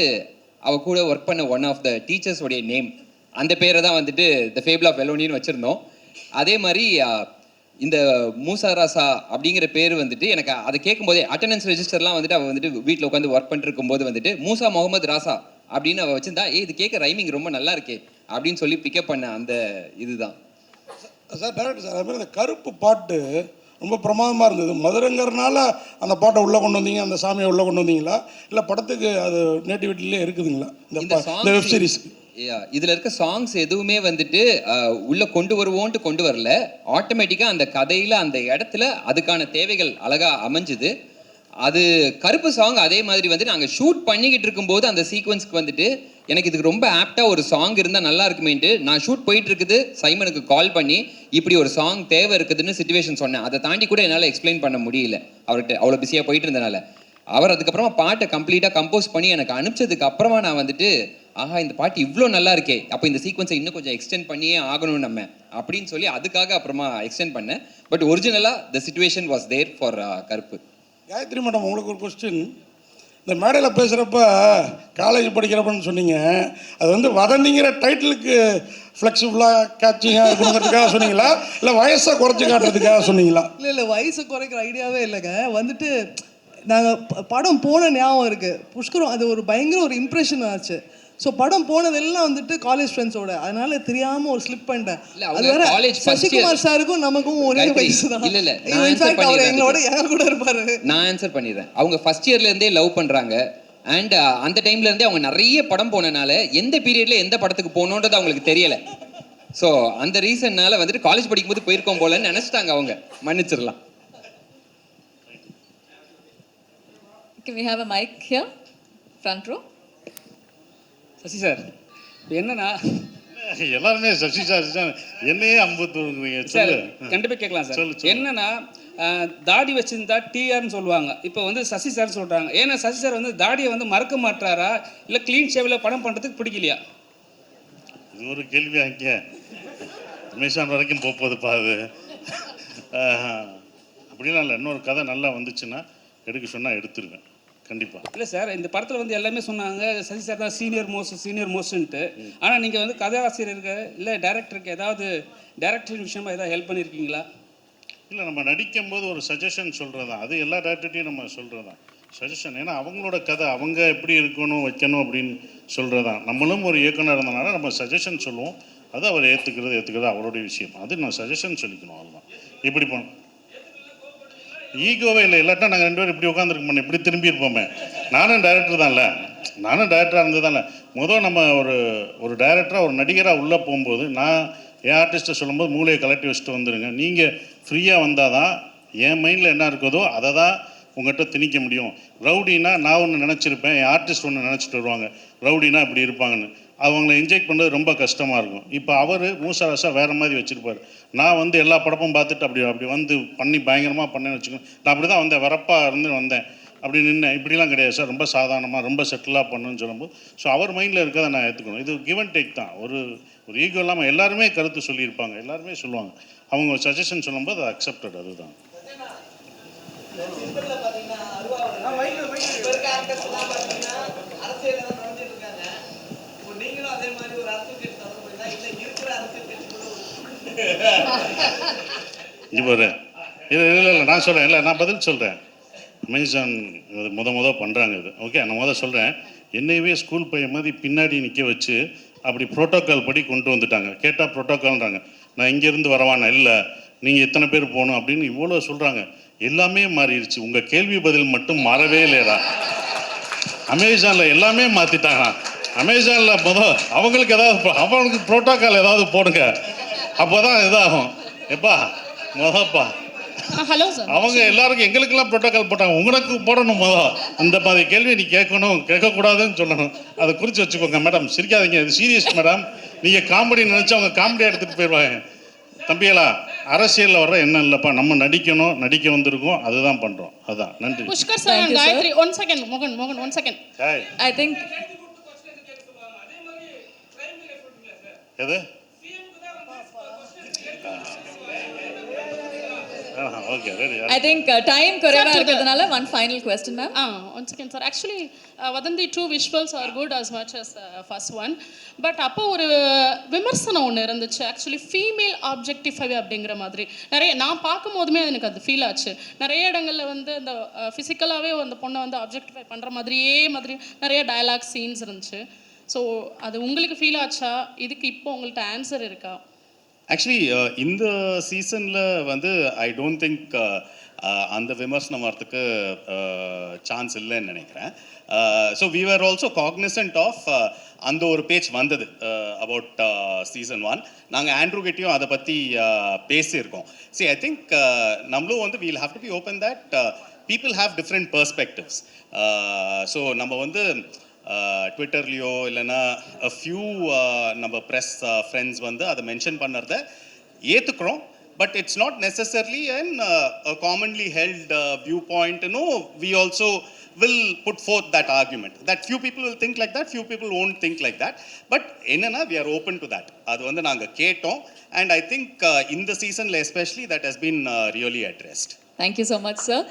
அவள் கூட ஒர்க் பண்ண ஒன் ஆஃப் த டீச்சர்ஸோடைய நேம். அந்த பேரை தான் வந்துட்டு த ஃபேபிள் ஆஃப் வெலோனின்னு வச்சுருந்தோம். அதே மாதிரி இந்த மூசா ராசா அப்படிங்கிற பேர் வந்துட்டு எனக்கு அதை கேட்கும்போதே அட்டண்டன்ஸ் ரெஜிஸ்டர்லாம் வந்துட்டு அவள் வந்துட்டு வீட்டில் உட்காந்து ஒர்க் பண்ணிருக்கும் போது வந்துட்டு மூசா முகமது ராசா அப்படின்னு அவள் வச்சிருந்தா, இது கேட்க ரைமிங் ரொம்ப நல்லா இருக்கே அப்படின்னு சொல்லி பிக்கப் பண்ண அந்த இதுதான். சார் டேரக்டர் சார், அதுமாதிரி அந்த கருப்பு பாட்டு ரொம்ப பிரமாதமாக இருந்தது. மதுரைங்கிறனால அந்த பாட்டை உள்ளே கொண்டு வந்தீங்க, அந்த சாமியை உள்ளே கொண்டு வந்தீங்களா, இல்லை படத்துக்கு அது நேட்டிவிட்டிலே இருக்குதுங்களா இந்த வெப் சீரிஸ்க்கு? இதில் இருக்க சாங்ஸ் எதுவுமே வந்துட்டு உள்ளே கொண்டு வருவோன்ட்டு கொண்டு வரல. ஆட்டோமேட்டிக்காக அந்த கதையில் அந்த இடத்துல அதுக்கான தேவைகள் அழகாக அமைஞ்சுது. அது கருப்பு சாங் அதே மாதிரி வந்து நாங்கள் ஷூட் பண்ணிக்கிட்டு இருக்கும்போது அந்த சீக்வன்ஸ்க்கு வந்துட்டு எனக்கு இதுக்கு ரொம்ப ஆப்டாக ஒரு சாங் இருந்தால் நல்லா இருக்குமேன்ட்டு நான் ஷூட் போயிட்டு இருக்குது சைமனுக்கு கால் பண்ணி இப்படி ஒரு சாங் தேவை இருக்குதுன்னு சிச்சுவேஷன் சொன்னேன். அதை தாண்டி கூட என்னால் எக்ஸ்பிளைன் பண்ண முடியல அவர்கிட்ட, அவ்வளோ பிஸியாக போயிட்டு இருந்தனால. அவர் அதுக்கப்புறமா பாட்டை கம்ப்ளீட்டாக கம்போஸ் பண்ணி எனக்கு அனுப்பிச்சதுக்கு அப்புறமா நான் வந்துட்டு, ஆஹா இந்த பாட்டு இவ்வளோ நல்லா இருக்கே, அப்போ இந்த சீக்வன்ஸை இன்னும் கொஞ்சம் எக்ஸ்டெண்ட் பண்ணியே ஆகணும் நம்ம அப்படின்னு சொல்லி அதுக்காக அப்புறமா எக்ஸ்டெண்ட் பண்ணேன். பட் ஒரிஜினலாக the situation was there for கருப்பு. காயத்ரி மேடம், உங்களுக்கு ஒரு கொஸ்டின். இந்த மேடையில் பேசுகிறப்ப காலேஜ் படிக்கிறப்பன்னு சொன்னீங்க, அது வந்து வதந்திங்கிற டைட்டிலுக்கு ஃப்ளெக்சிபிளாக கேட்சிங்காக இருக்கணுங்கிறதுக்காக சொன்னீங்களா, இல்லை வயசை குறைச்சி காட்டுறதுக்காக சொன்னீங்களா? இல்லை வயசை குறைக்கிற ஐடியாவே இல்லைங்க. வந்துட்டு நாங்கள் படம் போன ஞாபகம் இருக்குது. புஷ்கரம் அது ஒரு பயங்கர ஒரு இம்ப்ரெஷன் ஆச்சு. ஸோ படம் போனதெல்லாம் வந்துட்டு காலேஜ் ஃப்ரெண்ட்ஸோட, அதனால தெரியாமல் ஒரு ஸ்லிப் பண்ணிட்டேன். அது வேற சசிகுமார் சாருக்கும் நமக்கும் ஒரே வயசு தான். இல்லை அவர் எங்களோட எங்க கூட இருப்பாரு. நான் ஆன்சர் பண்ணிடுறேன். அவங்க ஃபர்ஸ்ட் இயர்லேருந்தே லவ் பண்ணுறாங்க. அண்ட் அந்த டைம்லேருந்தே அவங்க நிறைய படம் போனனால எந்த பீரியடில் எந்த படத்துக்கு போகணுன்றது அவங்களுக்கு தெரியலை. ஸோ அந்த ரீசன்னால வந்துட்டு காலேஜ் படிக்கும்போது போயிருக்கோம் போலன்னு நினச்சிட்டாங்க அவங்க. மன்னிச்சிடலாம். Can we have a mic here? Front row. Sasi sir, என்னன்னா எல்லாருமே சசி சார் என்னையே அம்புத்துறீங்க. சார் கண்டிப்பாக கேட்கலாம் சார். என்னன்னா தாடி வச்சிருந்தா டிஆர்னு சொல்லுவாங்க, இப்போ வந்து சசி சார் சொல்கிறாங்க. ஏன்னா சசி சார் வந்து தாடியை வந்து மறக்க மாட்டாரா, இல்லை க்ளீன் ஷேவில் படம் பண்ணுறதுக்கு பிடிக்கலையா? இது ஒரு கேள்வி. அங்கே அமேசான் வரைக்கும் போகுதுப்பா அது. அப்படிலாம் இல்லை. இன்னொரு கதை நல்லா வந்துச்சுன்னா எடுக்க சொன்னால் எடுத்துருவேன் கண்டிப்பாக. இல்லை சார், இந்த படத்தில் வந்து எல்லாமே சொன்னாங்க சசி சார் தான் சீனியர் மோஸ்ட்ன்ட்டு. ஆனால் நீங்கள் வந்து கதாசிரியருக்கு இல்லை டைரக்டருக்கு ஏதாவது டைரக்டர் விஷயமா ஏதாவது ஹெல்ப் பண்ணியிருக்கீங்களா? இல்லை, நம்ம நடிக்கும் போது ஒரு சஜஷன் சொல்கிறது தான். அது எல்லா டேரக்டர்ட்டையும் நம்ம சொல்கிறது தான் சஜஷன். ஏன்னா அவங்களோட கதை அவங்க எப்படி இருக்கணும் வைக்கணும் அப்படின்னு சொல்கிறது தான். நம்மளும் ஒரு இயக்குனர் இருந்தனால நம்ம சஜஷன் சொல்லுவோம். அது அவர் ஏற்றுக்கிறது அவருடைய விஷயம். அது நான் சஜஷன் சொல்லிக்கணும், அவ்வளோதான். இப்படி பண்ணணும். ஈகோவே இல்லை. இல்லாட்டா நாங்கள் 2 பேரும் இப்படி உட்காந்துருக்க மாட்டோம், இப்படி திரும்பி இருப்போமே. நானும் டைரக்டர் தான்ல, நானும் டைரக்டராக இருந்ததான்ல. முதல் நம்ம ஒரு டைரக்டராக ஒரு நடிகராக உள்ளே போகும்போது நான் என் ஆர்டிஸ்ட்டை சொல்லும்போது மூளையை கலட்டி வச்சுட்டு வந்துடுங்க. நீங்கள் ஃப்ரீயாக வந்தால் தான் என் மைண்டில் என்ன இருக்குதோ அதை தான் உங்கள்கிட்ட திணிக்க முடியும். ரவுடினா நான் ஒன்று நினச்சிருப்பேன், என் ஆர்டிஸ்ட் ஒன்று நினச்சிட்டு வருவாங்க ரவுடினா இப்படி இருப்பாங்கன்னு. அவங்கள இன்ஜெக்ட் பண்ணுறது ரொம்ப கஷ்டமாக இருக்கும். இப்போ அவர் மூசா ராசா வேறு மாதிரி வச்சுருப்பார். நான் வந்து எல்லா படமும் பார்த்துட்டு அப்படி வந்து பண்ணி பயங்கரமாக பண்ணேன்னு வச்சுக்கோங்க. நான் அப்படி தான் வந்தேன், வரப்பாக இருந்து வந்தேன். அப்படி நின்று இப்படிலாம் கிடையாது சார், ரொம்ப சாதாரணமாக ரொம்ப செட்டிலாக பண்ணணும்னு சொல்லும்போது ஸோ அவர் மைண்டில் இருக்கிறத நான் ஏற்றுக்கணும். இது கிவ் அண்ட் டேக் தான். ஒரு ஈகோ இல்லாமல் எல்லாருமே கருத்து சொல்லியிருப்பாங்க, எல்லாருமே சொல்லுவாங்க. அவங்க சஜஷன் சொல்லும்போது அது அக்செப்டட். அதுதான். இங்கே பாரு, இல்லை இல்லை இல்லை நான் சொல்கிறேன், இல்லை நான் பதில் சொல்கிறேன். அமேசான் இது முத பண்ணுறாங்க இது. ஓகே, நான் சொல்கிறேன். என்னையவே ஸ்கூல் பையன் மாதிரி பின்னாடி நிற்க வச்சு அப்படி ப்ரோட்டோக்கால் படி கொண்டு வந்துட்டாங்க. கேட்டால் ப்ரோட்டோக்கால்ன்றாங்க. நான் இங்கேருந்து வரவானா, இல்லை நீங்கள் இத்தனை பேர் போகணும் அப்படின்னு இவ்வளோ சொல்கிறாங்க. எல்லாமே மாறிடுச்சு. உங்கள் கேள்வி பதில் மட்டும் மாறவே இல்லையடா. அமேசானில் எல்லாமே மாற்றிட்டாங்க. அமேசானில் அவங்களுக்கு ஏதாவது அவங்களுக்கு ப்ரோட்டோக்கால் ஏதாவது போடுங்க, அப்போ தான் இதாகும். எப்பா மொதப்பா ஹலோ சார், அவங்க எல்லாருக்கும் எங்களுக்கெல்லாம் ப்ரோட்டோக்கால் போட்டாங்க, உங்களுக்கு போடணும். அந்த மாதிரி கேள்வி நீ கேட்கணும், கேட்கக்கூடாதுன்னு சொல்லணும். அதை குறித்து வச்சுக்கோங்க மேடம். சிரிக்காதீங்க, இது சீரியஸ் மேடம். நீங்கள் காமெடி நினச்சி அவங்க காமெடியாக எடுத்துகிட்டு போயிடுவாங்க. தம்பிகளா, அரசியலில் வர்ற என்ன இல்லைப்பா, நம்ம நடிக்கணும், நடிக்க வந்திருக்கோம், அதுதான் பண்ணுறோம். அதுதான். நன்றி. Pushkar sir and Gayathri. One second மோகன், ஒன் செகண்ட். ஐ திங்க் எது okay ready. I think time குறைவா இருக்கிறதுனால one final question ma'am. One second sir. Actually Vadanthi 2 visuals are good as much as first one. But அப்போ ஒரு விமர்சனம் ஒன்று இருந்துச்சு. Actually female objectify அப்படிங்கிற மாதிரி நிறைய நான் பார்க்கும் போதுமே எனக்கு அது ஃபீல் ஆச்சு. நிறைய இடங்களில் வந்து அந்த ஃபிசிக்கலாகவே அந்த பொண்ணை வந்து ஆப்ஜெக்டிஃபை பண்ணுற மாதிரியே நிறைய டயலாக் சீன்ஸ் இருந்துச்சு. ஸோ அது உங்களுக்கு ஃபீல் ஆச்சா? இதுக்கு இப்போ உங்கள்கிட்ட ஆன்சர் இருக்கா? ஆக்சுவலி இந்த சீசனில் வந்து ஐ டோன்ட் திங்க் அந்த விமர்சனம் வரத்துக்கு சான்ஸ் இல்லைன்னு நினைக்கிறேன். So we are also cognizant of அந்த ஒரு பேச்சு வந்தது அபவுட் சீசன் 1. நாங்கள் ஆண்ட்ரூ கிட்டையும் அதை பற்றி பேசியிருக்கோம். சி ஐ திங்க் நம்மளும் வந்து we'll have to be open that people have different perspectives. So நம்ம வந்து ட்விட்டர்லேயோ இல்லைன்னா ஃபியூ நம்ம ப்ரெஸ் ஃப்ரெண்ட்ஸ் வந்து அதை மென்ஷன் பண்ணுறத ஏற்றுக்கிறோம். But it's not necessarily and commonly held view பாயிண்ட்னு we also will put forth that argument that few people will think like that, few people won't think like that. But enna we are open to that. அது வந்து நாங்க கேட்டோம். And I think in the season especially that has been really addressed. Thank you so much sir.